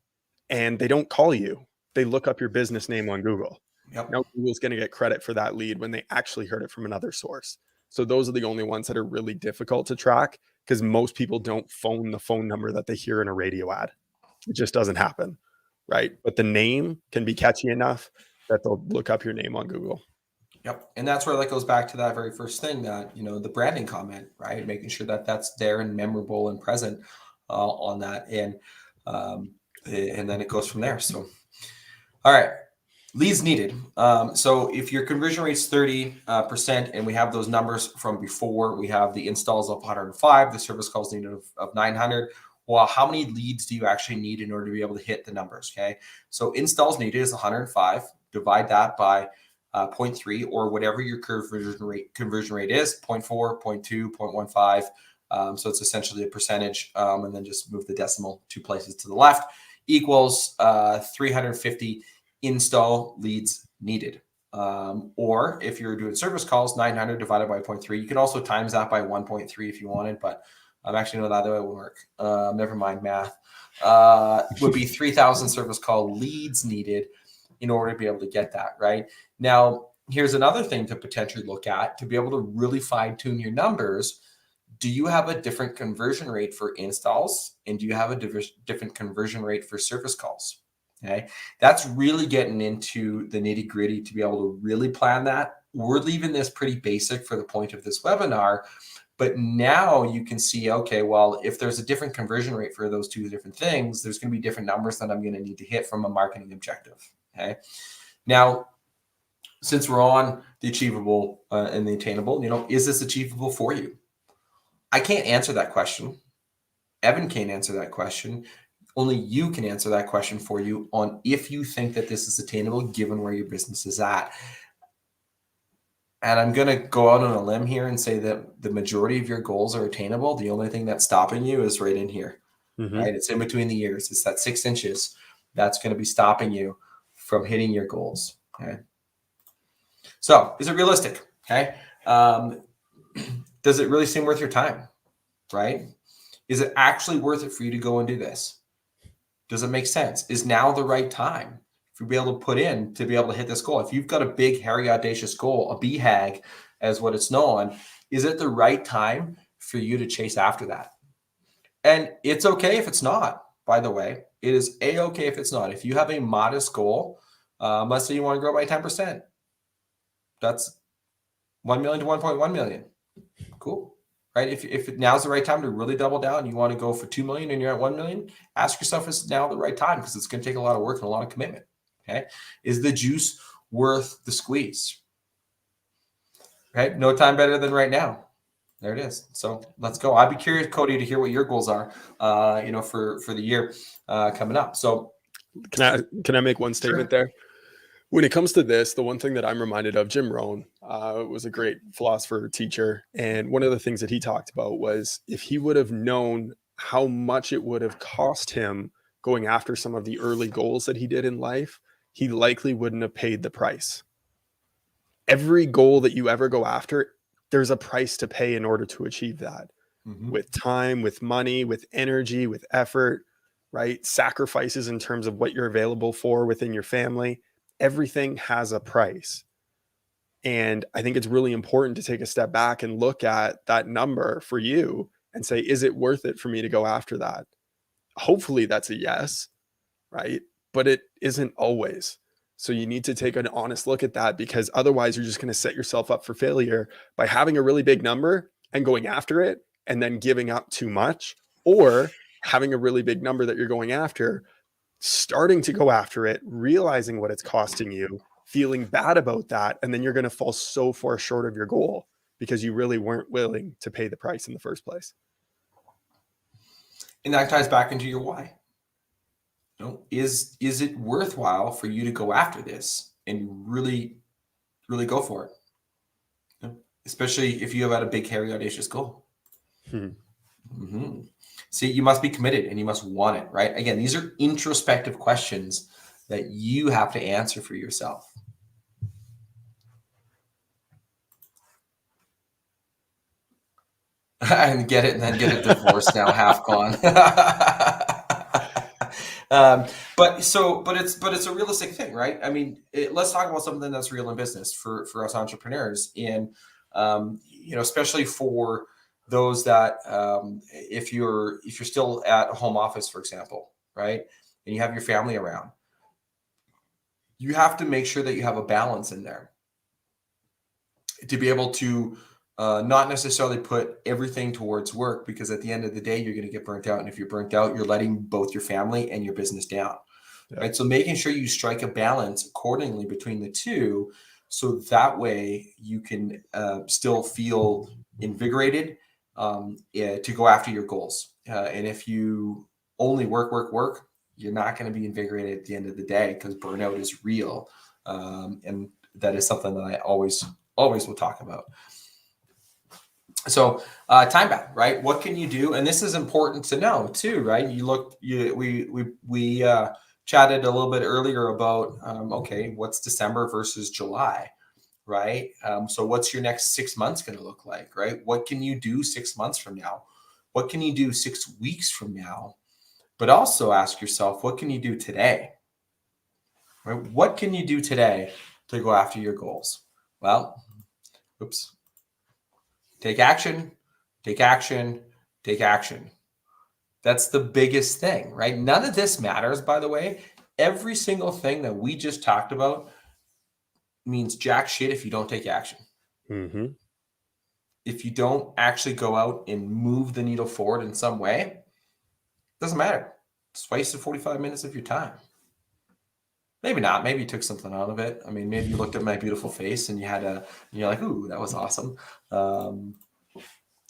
and they don't call you. They look up your business name on Google. Yep. Now Google's going to get credit for that lead when they actually heard it from another source. So those are the only ones that are really difficult to track because most people don't phone the phone number that they hear in a radio ad. It just doesn't happen, right? But the name can be catchy enough that they'll look up your name on Google. Yep. And that's where that goes back to that very first thing that, the branding comment, right? Making sure that that's there and memorable and present on that. And then it goes from there. So, all right. Leads needed. So if your conversion rate is 30% and we have those numbers from before, we have the installs of 105, the service calls needed of 900. Well, how many leads do you actually need in order to be able to hit the numbers? Okay. So installs needed is 105. Divide that by 0.3 or whatever your conversion rate is, 0.4, 0.2, 0.15. So it's essentially a percentage, and then just move the decimal 2 places to the left, equals 350 install leads needed. Or if you're doing service calls, 900 divided by 0.3. You could also times that by 1.3 if you wanted, but actually, no, that would work. Never mind math. Would be 3,000 service call leads needed in order to be able to get that, right? Now, here's another thing to potentially look at to be able to really fine tune your numbers. Do you have a different conversion rate for installs? And do you have a different conversion rate for service calls? Okay. That's really getting into the nitty gritty to be able to really plan that. We're leaving this pretty basic for the point of this webinar, but now you can see, okay, well, if there's a different conversion rate for those two different things, there's going to be different numbers that I'm going to need to hit from a marketing objective. Okay. Now, since we're on the achievable and the attainable, is this achievable for you? I can't answer that question. Evan can't answer that question. Only you can answer that question for you on if you think that this is attainable given where your business is at. And I'm going to go out on a limb here and say that the majority of your goals are attainable. The only thing that's stopping you is right in here, right? It's in between the ears. It's that 6 inches that's going to be stopping you from hitting your goals. Okay. So is it realistic? Okay. Does it really seem worth your time? Right? Is it actually worth it for you to go and do this? Does it make sense? Is now the right time for you to be able to put in to be able to hit this goal? If you've got a big, hairy, audacious goal, a BHAG as what it's known, is it the right time for you to chase after that? And it's okay if it's not, by the way. It is A-okay if it's not. If you have a modest goal, let's say you want to grow by 10%. That's 1 million to 1.1 million. Cool. Right? If now's the right time to really double down, you want to go for 2 million and you're at 1 million, ask yourself, is now the right time? Because it's going to take a lot of work and a lot of commitment. Okay. Is the juice worth the squeeze? Right? No time better than right now. There it is. So let's go. I'd be curious, Cody, to hear what your goals are, for the year coming up. So can I make one statement there? When it comes to this, the one thing that I'm reminded of, Jim Rohn was a great philosopher, teacher. And one of the things that he talked about was if he would have known how much it would have cost him going after some of the early goals that he did in life, he likely wouldn't have paid the price. Every goal that you ever go after, there's a price to pay in order to achieve that. With time, with money, with energy, with effort, right? Sacrifices in terms of what you're available for within your family. Everything has a price. And I think it's really important to take a step back and look at that number for you and say, is it worth it for me to go after that? Hopefully that's a yes, right? But it isn't always. So you need to take an honest look at that, because otherwise you're just going to set yourself up for failure by having a really big number and going after it and then giving up too much, or having a really big number that you're going after, starting to go after it, realizing what it's costing you, feeling bad about that, and then you're going to fall so far short of your goal because you really weren't willing to pay the price in the first place. And that ties back into your why. Is it worthwhile for you to go after this and really, really go for it? Especially if you have had a big, hairy, audacious goal. See, you must be committed and you must want it, right? Again, these are introspective questions that you have to answer for yourself. And get it, and then get a divorce now, half gone. But it's a realistic thing, right? I mean, let's talk about something that's real in business for us entrepreneurs, and especially for those that if you're still at a home office, for example, right, and you have your family around, you have to make sure that you have a balance in there to be able to not necessarily put everything towards work, because at the end of the day, you're going to get burnt out. And if you're burnt out, you're letting both your family and your business down. Yeah. Right. So making sure you strike a balance accordingly between the two, so that way you can still feel invigorated to go after your goals. And if you only work, you're not going to be invigorated at the end of the day, because burnout is real. And that is something that I always will talk about. So time bound, right? What can you do? And this is important to know too, right? We chatted a little bit earlier about, okay, what's December versus July, right? So what's your next 6 months going to look like, right? What can you do 6 months from now? What can you do 6 weeks from now? But also ask yourself, what can you do today? Right? What can you do today to go after your goals? Well, oops. Take action, take action, take action. That's the biggest thing, right? None of this matters, by the way. Every single thing that we just talked about means jack shit if you don't take action. Mm-hmm. If you don't actually go out and move the needle forward in some way, it doesn't matter. It's wasted 45 minutes of your time. Maybe not. Maybe you took something out of it. I mean, maybe you looked at my beautiful face and you're like, ooh, that was awesome.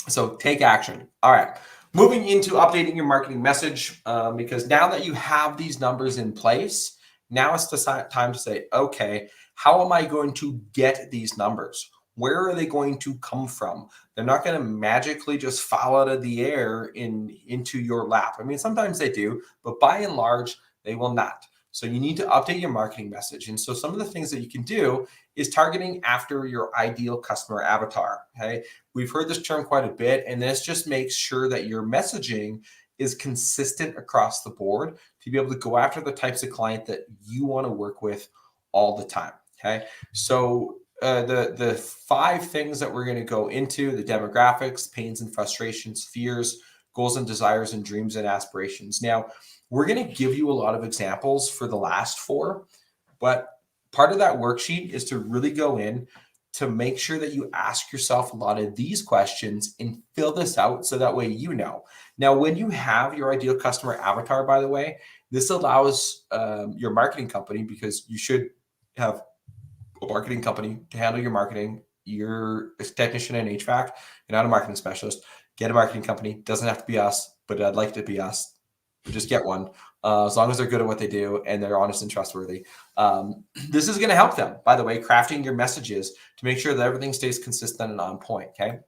So take action. All right. Moving into updating your marketing message, because now that you have these numbers in place, now it's the time to say, okay, how am I going to get these numbers? Where are they going to come from? They're not going to magically just fall out of the air into your lap. I mean, sometimes they do, but by and large, they will not. So you need to update your marketing message. And so some of the things that you can do is targeting after your ideal customer avatar. Okay. We've heard this term quite a bit, and this just makes sure that your messaging is consistent across the board to be able to go after the types of client that you want to work with all the time. Okay. So the 5 things that we're going to go into: the demographics, pains and frustrations, fears, goals and desires, and dreams and aspirations. Now, we're going to give you a lot of examples for the last 4, but part of that worksheet is to really go in to make sure that you ask yourself a lot of these questions and fill this out so that way you know. Now, when you have your ideal customer avatar, by the way, this allows your marketing company, because you should have a marketing company to handle your marketing. You're a technician in HVAC, you're not a marketing specialist. Get a marketing company. Doesn't have to be us, but I'd like it to be us. Just get one, as long as they're good at what they do and they're honest and trustworthy. This is going to help them, by the way, crafting your messages to make sure that everything stays consistent and on point. Okay.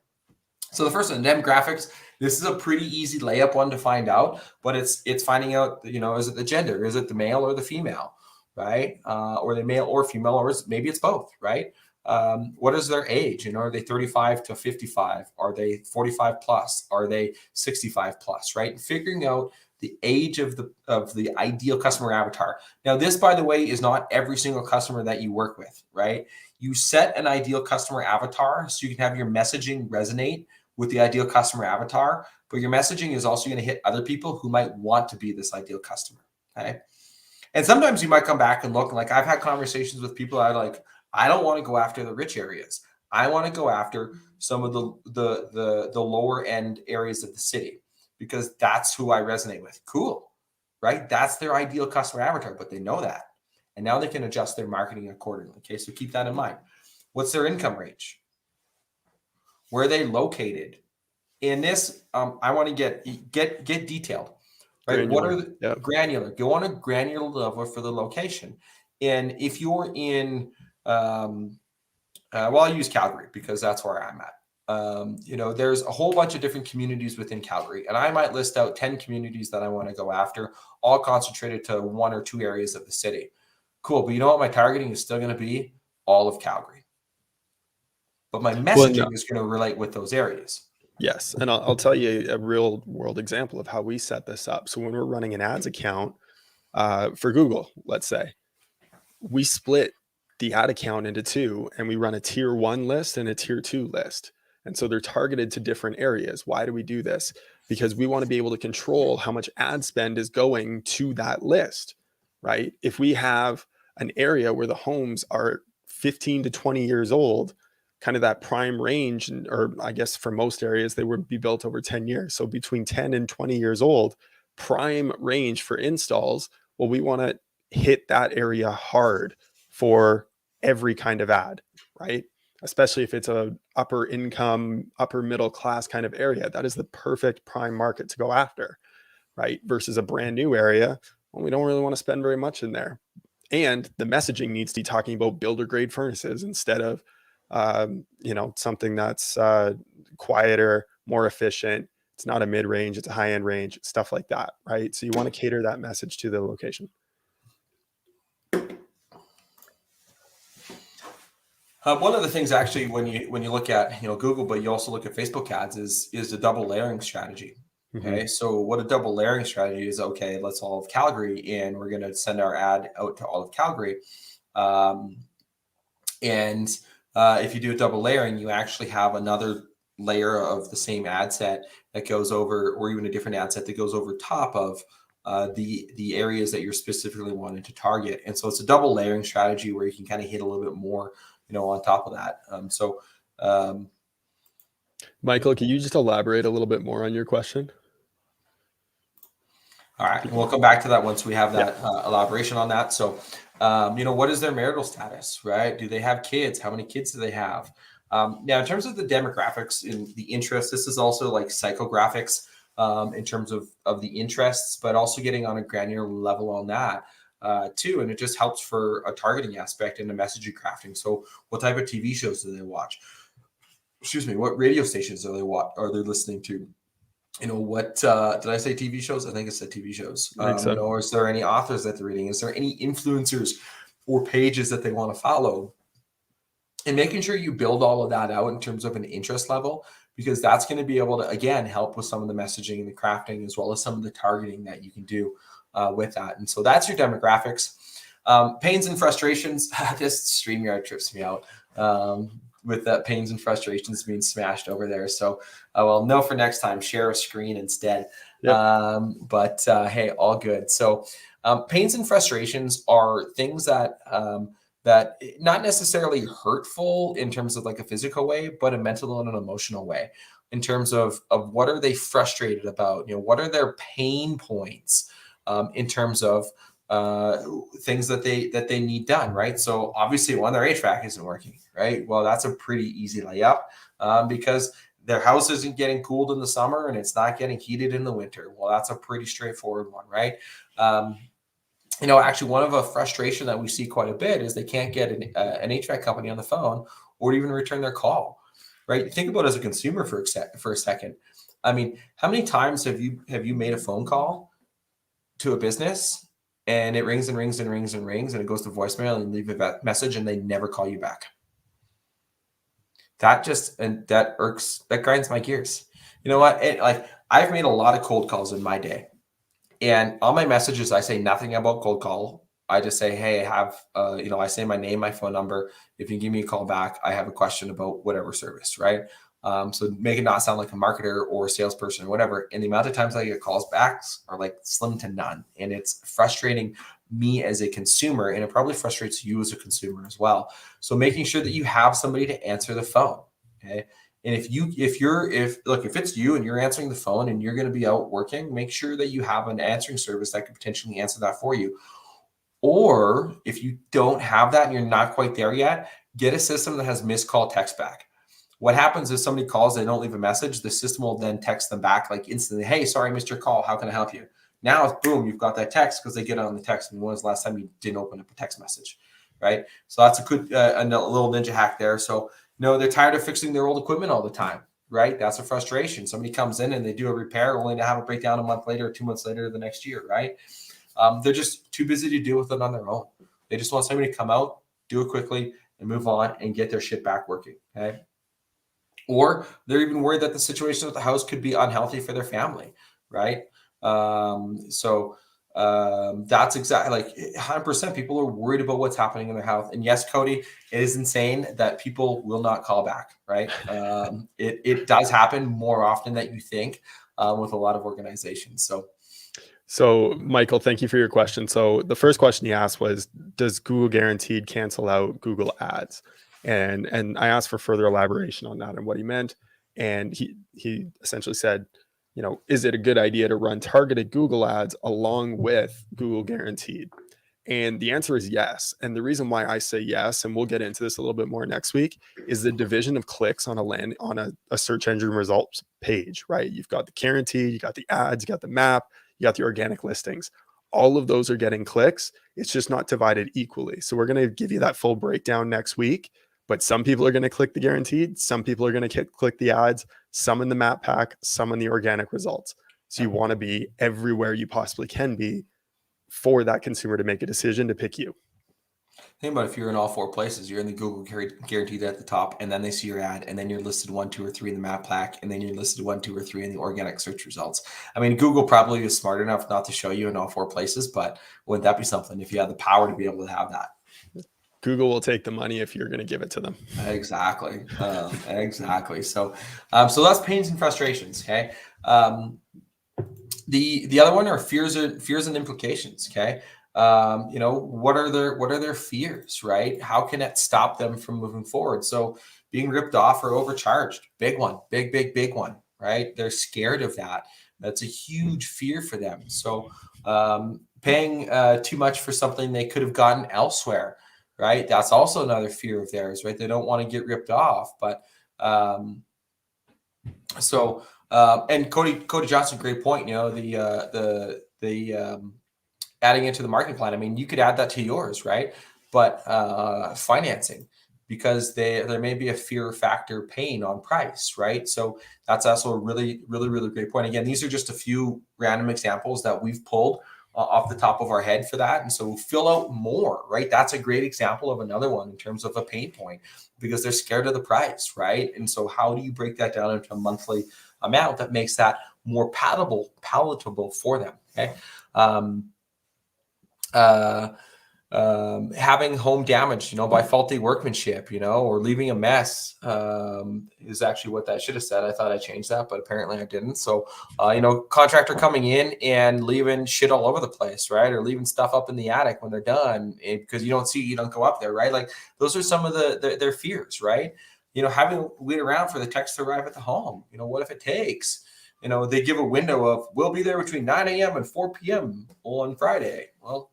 So the first one, demographics. This is a pretty easy layup one to find out, but it's finding out, is it the gender? Is it the male or the female, right? Or the male or female, or maybe it's both, right? What is their age? Are they 35 to 55? Are they 45 plus? Are they 65 plus, right? And figuring out the age of the ideal customer avatar. Now, this, by the way, is not every single customer that you work with, right? You set an ideal customer avatar so you can have your messaging resonate with the ideal customer avatar, but your messaging is also going to hit other people who might want to be this ideal customer. Okay. And sometimes you might come back and look, like I've had conversations with people that are like, I don't want to go after the rich areas. I want to go after some of the lower end areas of the city because that's who I resonate with. Cool. Right? That's their ideal customer avatar, but they know that. And now they can adjust their marketing accordingly. Okay. So keep that in mind. What's their income range? Where are they located? In this, I want to get detailed, right? What are the granular? Go on a granular level for the location. And if you're in, well, I'll use Calgary because that's where I'm at. There's a whole bunch of different communities within Calgary, and I might list out 10 communities that I want to go after, all concentrated to 1 or 2 areas of the city. Cool, but you know what? My targeting is still going to be all of Calgary. But my messaging is going to relate with those areas. Yes. And I'll tell you a real world example of how we set this up. So when we're running an ads account for Google, let's say, we split the ad account into 2 and we run a tier 1 list and a tier 2 list. And so they're targeted to different areas. Why do we do this? Because we want to be able to control how much ad spend is going to that list, right? If we have an area where the homes are 15 to 20 years old, kind of that prime range, or I guess for most areas, they would be built over 10 years. So between 10 and 20 years old, prime range for installs. Well, we want to hit that area hard for every kind of ad, right? Especially if it's a upper income, upper middle class kind of area. That is the perfect prime market to go after, right? Versus a brand new area. Well, we don't really want to spend very much in there. And the messaging needs to be talking about builder grade furnaces instead of something that's quieter, more efficient. It's not a mid-range, it's a high-end range, stuff like that, right? So you want to cater that message to the location. One of the things actually when you look at Google, but you also look at Facebook ads is the double layering strategy. Hmm. Okay, so what a double layering strategy is, okay, let's all of Calgary, and we're going to send our ad out to all of Calgary. Um, and if you do a double layering, you actually have another layer of the same ad set that goes over, or even a different ad set that goes over top of the areas that you're specifically wanting to target. And so it's a double layering strategy where you can kind of hit a little bit more, on top of that. Um, Michael, can you just elaborate a little bit more on your question? All right, and we'll come back to that once we have Yeah. that elaboration on that. So, what is their marital status, right? Do they have kids? How many kids do they have? Now, in terms of the demographics and the interest, this is also like psychographics in terms of the interests, but also getting on a granular level on that too. And it just helps for a targeting aspect and the messaging crafting. So, what type of TV shows do they watch? Excuse me, what radio stations are they listening to? What did I say? TV shows? I think it said TV shows. I think so. Is there any authors that they're reading? Is there any influencers or pages that they want to follow? And making sure you build all of that out in terms of an interest level, because that's going to be able to, again, help with some of the messaging and the crafting, as well as some of the targeting that you can do with that. And so that's your demographics. Pains and frustrations. This StreamYard trips me out. With that pains and frustrations being smashed over there. So, well, no, for next time, share a screen instead. Yep. Hey, all good. So, pains and frustrations are things that that not necessarily hurtful in terms of like a physical way, but a mental and an emotional way. In terms of what are they frustrated about? What are their pain points in terms of things that they need done, right? So obviously, when their HVAC isn't working, right? Well, that's a pretty easy layup because their house isn't getting cooled in the summer and it's not getting heated in the winter. Well, that's a pretty straightforward one, right? Actually, one of a frustration that we see quite a bit is they can't get an HVAC company on the phone or even return their call, right? Think about it as a consumer for a second. I mean, how many times have you made a phone call to a business and it rings and rings and rings and rings and it goes to voicemail and leave a message and they never call you back? That grinds my gears. You know what? I've made a lot of cold calls in my day, and on my messages I say nothing about cold call. I just say, hey, I have I say my name, my phone number. If you give me a call back, I have a question about whatever service, right? So make it not sound like a marketer or a salesperson or whatever. And the amount of times I get calls back are like slim to none. And it's frustrating me as a consumer, and it probably frustrates you as a consumer as well. So making sure that you have somebody to answer the phone. Okay. And if it's you and you're answering the phone and you're going to be out working, make sure that you have an answering service that could potentially answer that for you. Or if you don't have that and you're not quite there yet, get a system that has missed call text back. What happens is somebody calls, they don't leave a message, the system will then text them back like instantly, hey, sorry, I missed your call. How can I help you? Now, boom, you've got that text because they get on the text. And when was the last time you didn't open up a text message, right? So that's a good, a little ninja hack there. So, they're tired of fixing their old equipment all the time, right? That's a frustration. Somebody comes in and they do a repair only to have a breakdown a month later or 2 months later the next year, right? They're just too busy to deal with it on their own. They just want somebody to come out, do it quickly, and move on and get their shit back working, okay? Or they're even worried that the situation at the house could be unhealthy for their family, right? That's exactly like 100% people are worried about what's happening in their health. And yes, Cody, it is insane that people will not call back, right? It does happen more often than you think with a lot of organizations. So, Michael, thank you for your question. So the first question he asked was, does Google Guaranteed cancel out Google Ads? And I asked for further elaboration on that and what he meant. And he essentially said, is it a good idea to run targeted Google ads along with Google Guaranteed? And the answer is yes. And the reason why I say yes, and we'll get into this a little bit more next week, is the division of clicks on a search engine results page, right? You've got the guaranteed, you got the ads, you got the map, you got the organic listings. All of those are getting clicks. It's just not divided equally. So we're going to give you that full breakdown next week. But some people are going to click the guaranteed. Some people are going to click the ads, some in the map pack, some in the organic results. So you want to be everywhere you possibly can be for that consumer to make a decision to pick you. Think about if you're in all four places, you're in the Google guaranteed at the top, and then they see your ad, and then you're listed 1, 2, or 3 in the map pack, and then you're listed 1, 2, or 3 in the organic search results. I mean, Google probably is smart enough not to show you in all four places, but wouldn't that be something if you had the power to be able to have that? Google will take the money if you're going to give it to them. Exactly. Exactly. So that's pains and frustrations. Okay. The other one are fears and implications. Okay. What are their fears, right? How can it stop them from moving forward? So being ripped off or overcharged, big one, big one, right? They're scared of that. That's a huge fear for them. So paying too much for something they could have gotten elsewhere, right? That's also another fear of theirs, right? They don't want to get ripped off, but and Cody Johnson, great point. The adding into the marketing plan. I mean, you could add that to yours, right? But financing, because there may be a fear factor paying on price, right? So that's also a really great point. Again, these are just a few random examples that we've pulled off the top of our head for that. And so fill out more, right? That's a great example of another one in terms of a pain point, because they're scared of the price, right? And so how do you break that down into a monthly amount that makes that more palatable for them? Okay. Having home damage, by faulty workmanship, or leaving a mess, is actually what that should have said. I thought I changed that, but apparently I didn't. So, contractor coming in and leaving shit all over the place, right? Or leaving stuff up in the attic when they're done because you don't go up there, right? Like those are some of their fears, right? Having to wait around for the text to arrive at the home. What if it takes? They give a window of, we'll be there between 9 a.m. and 4 p.m. on Friday. Well,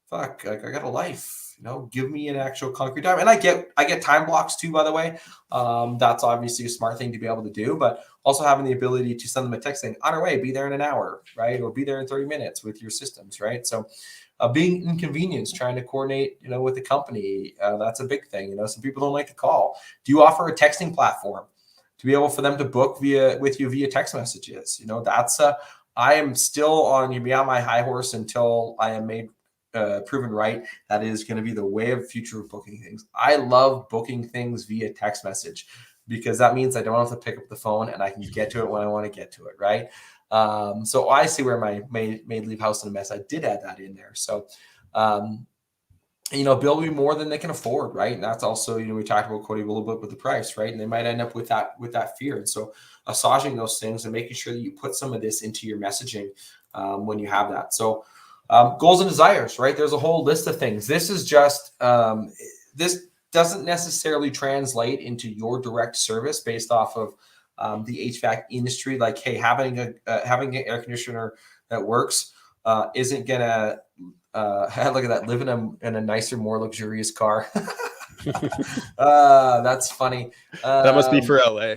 fuck, like I got a life, give me an actual concrete time. And I get time blocks too, by the way. That's obviously a smart thing to be able to do, but also having the ability to send them a text saying, on our way, be there in an hour, right? Or be there in 30 minutes with your systems, right? So being inconvenienced, trying to coordinate, with the company, that's a big thing. Some people don't like to call. Do you offer a texting platform to be able for them to book with you via text messages? That's I am still on my high horse until I am made proven right. That is going to be the way of future of booking things. I love booking things via text message because that means I don't have to pick up the phone and I can get to it when I want to get to it, right? So I see where my maid leave house in a mess. I did add that in there. So, bill me more than they can afford, right? And that's also, we talked about Cody a little bit with the price, right? And they might end up with that fear. And so massaging those things and making sure that you put some of this into your messaging when you have that. So goals and desires, right? There's a whole list of things. This is just, this doesn't necessarily translate into your direct service based off of the HVAC industry. Like, hey, having an air conditioner that works isn't gonna look at that, live in a nicer, more luxurious car. That's funny. That must be for LA.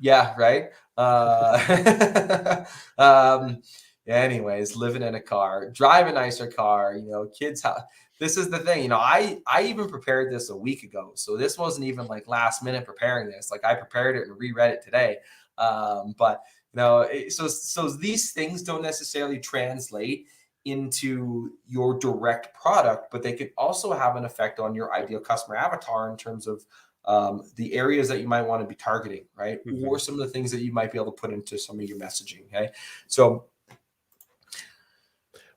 Yeah, right. Anyways, living in a car, drive a nicer car, kids. This is the thing, I even prepared this a week ago. So this wasn't even like last minute preparing this. Like I prepared it and reread it today. But so these things don't necessarily translate into your direct product, but they could also have an effect on your ideal customer avatar in terms of the areas that you might want to be targeting, right? Mm-hmm. Or some of the things that you might be able to put into some of your messaging. Okay. So,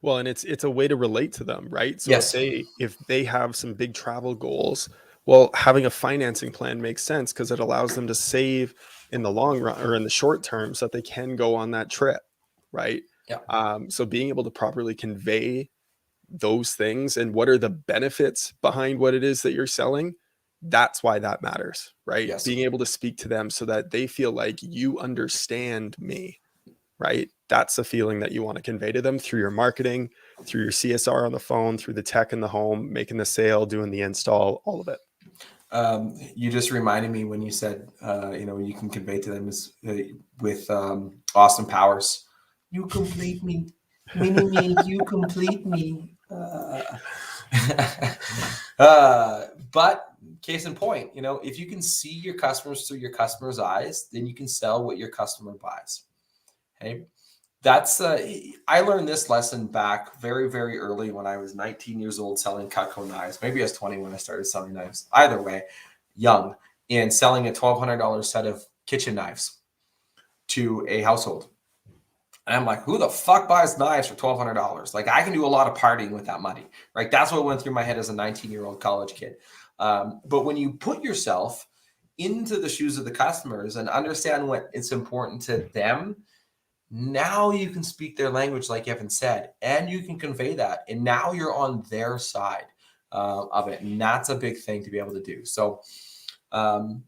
well, and it's a way to relate to them, right? So yes. if they have some big travel goals, well, having a financing plan makes sense because it allows them to save in the long run or in the short term so that they can go on that trip, right? Yeah. So being able to properly convey those things and what are the benefits behind what it is that you're selling, that's why that matters, right? Yes. Being able to speak to them so that they feel like you understand me, right? That's the feeling that you want to convey to them through your marketing, through your CSR on the phone, through the tech in the home, making the sale, doing the install, all of it. You just reminded me when you said, you can convey to them is with Austin Powers. You complete me, mini-me, you complete me. But case in point, if you can see your customers through your customer's eyes, then you can sell what your customer buys. Okay. That's I learned this lesson back very, very early when I was 19 years old selling Cutco knives. Maybe I was 20 when I started selling knives. Either way, young, and selling a $1,200 set of kitchen knives to a household. And I'm like, who the fuck buys knives for $1,200? Like, I can do a lot of partying with that money, right? That's what went through my head as a 19-year-old college kid. But when you put yourself into the shoes of the customers and understand what it's important to them, now you can speak their language, like Evan said, and you can convey that. And now you're on their side of it. And that's a big thing to be able to do. So, all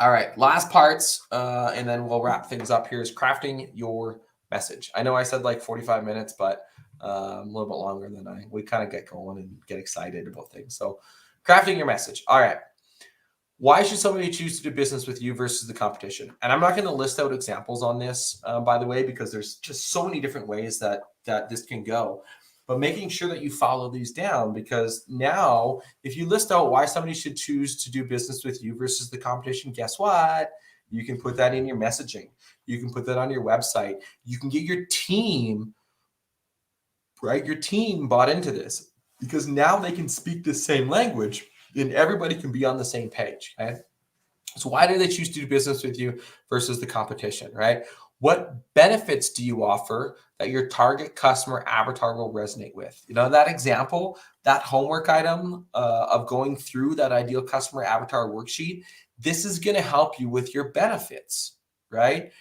right, last parts, and then we'll wrap things up here is crafting your message. I know I said like 45 minutes, but a little bit longer than we kind of get going and get excited about things. So crafting your message. All right. Why should somebody choose to do business with you versus the competition? And I'm not going to list out examples on this, by the way, because there's just so many different ways that this can go. But making sure that you follow these down, because now if you list out why somebody should choose to do business with you versus the competition, guess what? You can put that in your messaging. You can put that on your website. You can get your team, right? Your team bought into this because now they can speak the same language and everybody can be on the same page. Okay. So why do they choose to do business with you versus the competition, right? What benefits do you offer that your target customer avatar will resonate with? You know, that example, that homework item of going through that ideal customer avatar worksheet, this is going to help you with your benefits, right?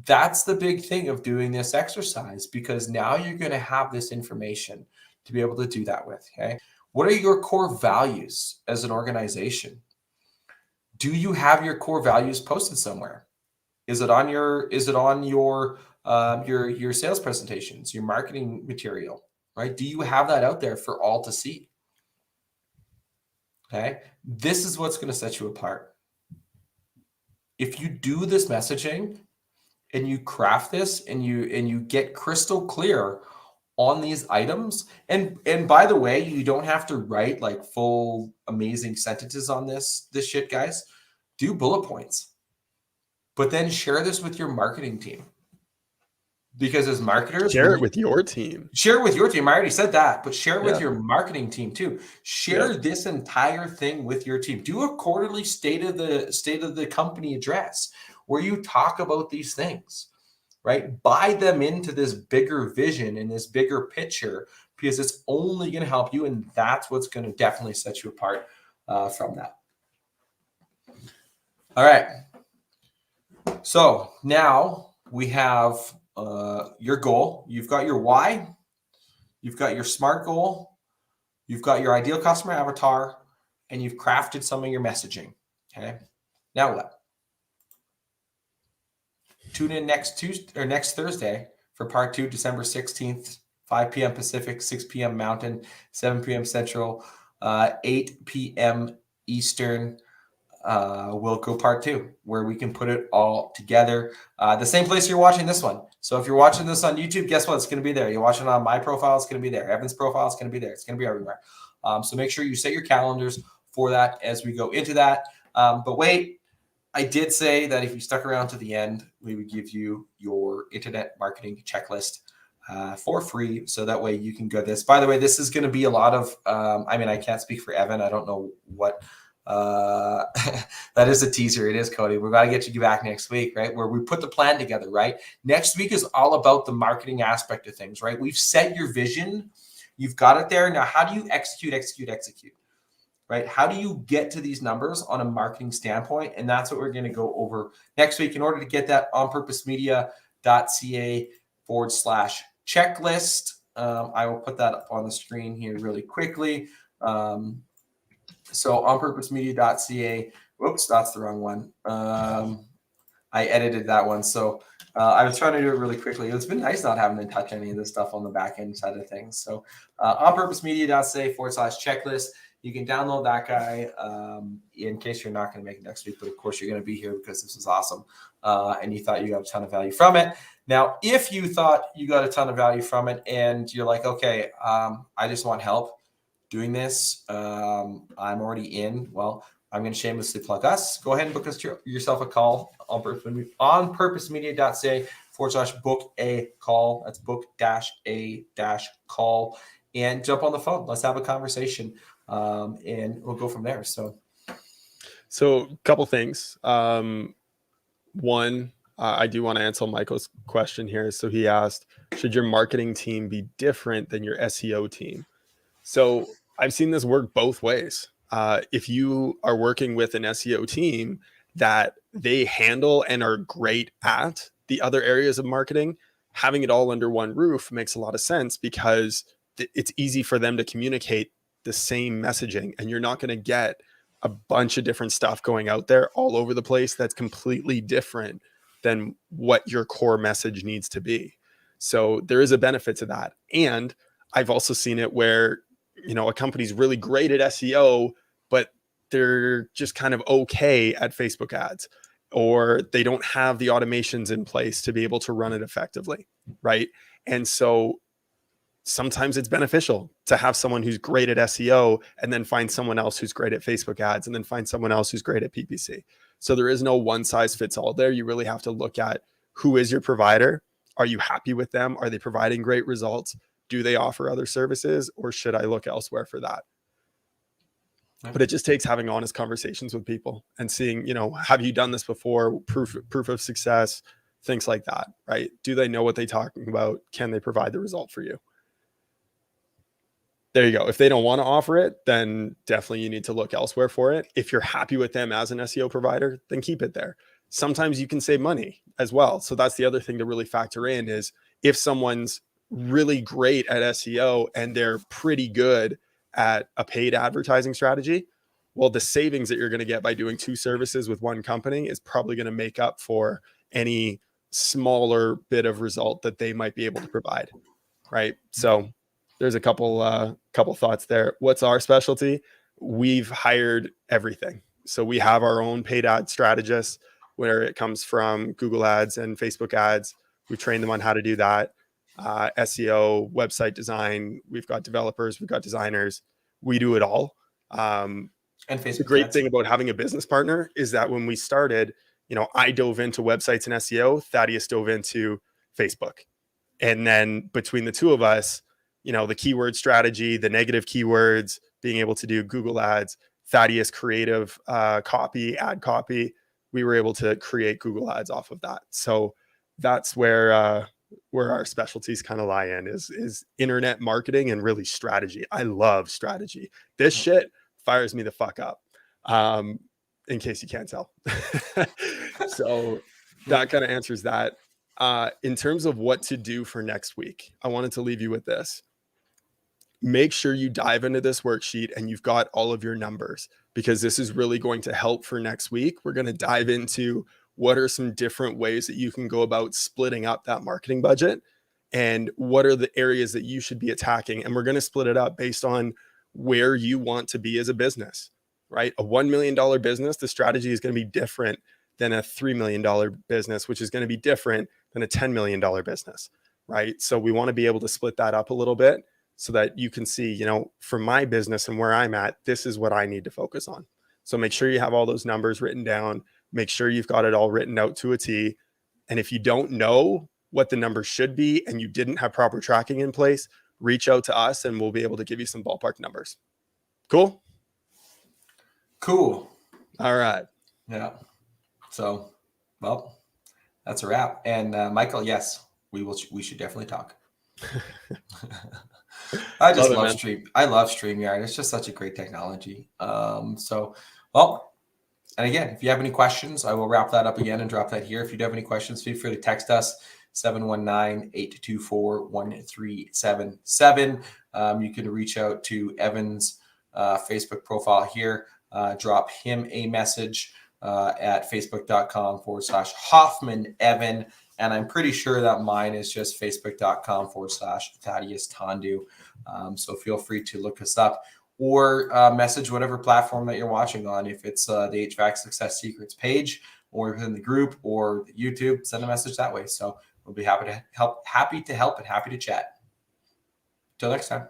That's the big thing of doing this exercise, because now you're going to have this information to be able to do that with, okay? What are your core values as an organization? Do you have your core values posted somewhere? Is it on your your sales presentations, your marketing material, right? Do you have that out there for all to see? Okay. This is what's going to set you apart. If you do this messaging and you craft this and you get crystal clear on these items, and by the way, you don't have to write like full amazing sentences on this shit, guys. Do bullet points, but then share this with your marketing team, because as marketers, Share it with your team. share it with your team. I already said that, but share it with Yeah. your marketing team too. Share Yep. this entire thing with your team. Do a quarterly state of the company address where you talk about these things, right? Buy them into this bigger vision and this bigger picture, because it's only going to help you, and that's what's going to definitely set you apart from that. All right. So now we have your goal. You've got your why. You've got your SMART goal. You've got your ideal customer avatar, and you've crafted some of your messaging. Okay. Now what? Tune in next Thursday for part 2, December 16th, 5 p.m. Pacific, 6 p.m. Mountain, 7 p.m. Central, 8 p.m. Eastern. We'll go part 2, where we can put it all together. The same place you're watching this one. So if you're watching this on YouTube, guess what? It's going to be there. You're watching on my profile, it's going to be there. Evan's profile, it's going to be there. It's going to be everywhere. So make sure you set your calendars for that as we go into that. But wait, I did say that if you stuck around to the end, we would give you your internet marketing checklist for free. So that way you can go this. By the way, this is going to be a lot of, I can't speak for Evan. I don't know what that is a teaser. It is, Cody. We've got to get you back next week, right? Where we put the plan together, right? Next week is all about the marketing aspect of things, right? We've set your vision. You've got it there. Now, how do you execute, right? How do you get to these numbers on a marketing standpoint? And that's what we're going to go over next week. In order to get that, onpurposemedia.ca/checklist. I will put that up on the screen here really quickly. So onpurposemedia.ca, whoops, that's the wrong one. I edited that one. So I was trying to do it really quickly. It's been nice not having to touch any of this stuff on the back end side of things. So onpurposemedia.ca/checklist. You can download that guy in case you're not going to make it next week. But of course, you're going to be here because this is awesome. And you thought you got a ton of value from it. Now, if you thought you got a ton of value from it and you're like, okay, I just want help doing this, I'm already in. Well, I'm going to shamelessly plug us. Go ahead and book us yourself a call on purposemedia.ca book a call. That's book-a-call, and jump on the phone. Let's have a conversation, and we'll go from there. So a couple things. One, I do want to answer Michael's question here. So he asked, should your marketing team be different than your SEO team? So I've seen this work both ways. If you are working with an SEO team that they handle and are great at the other areas of marketing, having it all under one roof makes a lot of sense because it's easy for them to communicate the same messaging, and you're not going to get a bunch of different stuff going out there all over the place that's completely different than what your core message needs to be. So there is a benefit to that. And I've also seen it where, a company's really great at SEO, but they're just kind of okay at Facebook ads, or they don't have the automations in place to be able to run it effectively, right? And so sometimes it's beneficial to have someone who's great at SEO and then find someone else who's great at Facebook ads and then find someone else who's great at PPC. So there is no one size fits all there. You really have to look at who is your provider. Are you happy with them? Are they providing great results? Do they offer other services, or should I look elsewhere for that? But it just takes having honest conversations with people and seeing, have you done this before? Proof of success, things like that, right? Do they know what they're talking about? Can they provide the result for you? There you go. If they don't want to offer it, then definitely you need to look elsewhere for it. If you're happy with them as an SEO provider, then keep it there. Sometimes you can save money as well. So that's the other thing to really factor in is if someone's really great at SEO and they're pretty good at a paid advertising strategy, well, the savings that you're going to get by doing two services with one company is probably going to make up for any smaller bit of result that they might be able to provide, right? So there's a couple thoughts there. What's our specialty? We've hired everything. So we have our own paid ad strategists where it comes from Google ads and Facebook ads. We've trained them on how to do that. SEO, website design. We've got developers, we've got designers. We do it all. And Facebook, the great thing about having a business partner is that when we started, I dove into websites and SEO. Thaddeus dove into Facebook. And then between the two of us, the keyword strategy, the negative keywords, being able to do Google ads, Thaddeus creative copy, ad copy, we were able to create Google ads off of that. So that's where our specialties kind of lie in is internet marketing and really strategy. I love strategy. This shit fires me the fuck up. In case you can't tell. So that kind of answers that. In terms of what to do for next week, I wanted to leave you with this. Make sure you dive into this worksheet and you've got all of your numbers, because this is really going to help for next week. We're going to dive into what are some different ways that you can go about splitting up that marketing budget and what are the areas that you should be attacking. And we're going to split it up based on where you want to be as a business, right? A $1 million business, the strategy is going to be different than a $3 million business, which is going to be different than a $10 million business, right? So we want to be able to split that up a little bit so that you can see, for my business and where I'm at, this is what I need to focus on. So make sure you have all those numbers written down. Make sure you've got it all written out to a T. And if you don't know what the numbers should be and you didn't have proper tracking in place, reach out to us and we'll be able to give you some ballpark numbers. Cool? Cool. All right. Yeah. So, well, that's a wrap. And Michael, yes, we should definitely talk. I just love Stream. I love StreamYard. It's just such a great technology. And again, if you have any questions, I will wrap that up again and drop that here. If you do have any questions, feel free to text us 719-824-1377. You can reach out to Evan's Facebook profile here. Drop him a message at facebook.com/Hoffman Evan. And I'm pretty sure that mine is just facebook.com/Thaddeus Tondu. So feel free to look us up or message whatever platform that you're watching on. If it's the HVAC Success Secrets page or within the group or the YouTube, send a message that way. So we'll be happy to help and happy to chat. Till next time.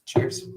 Cheers.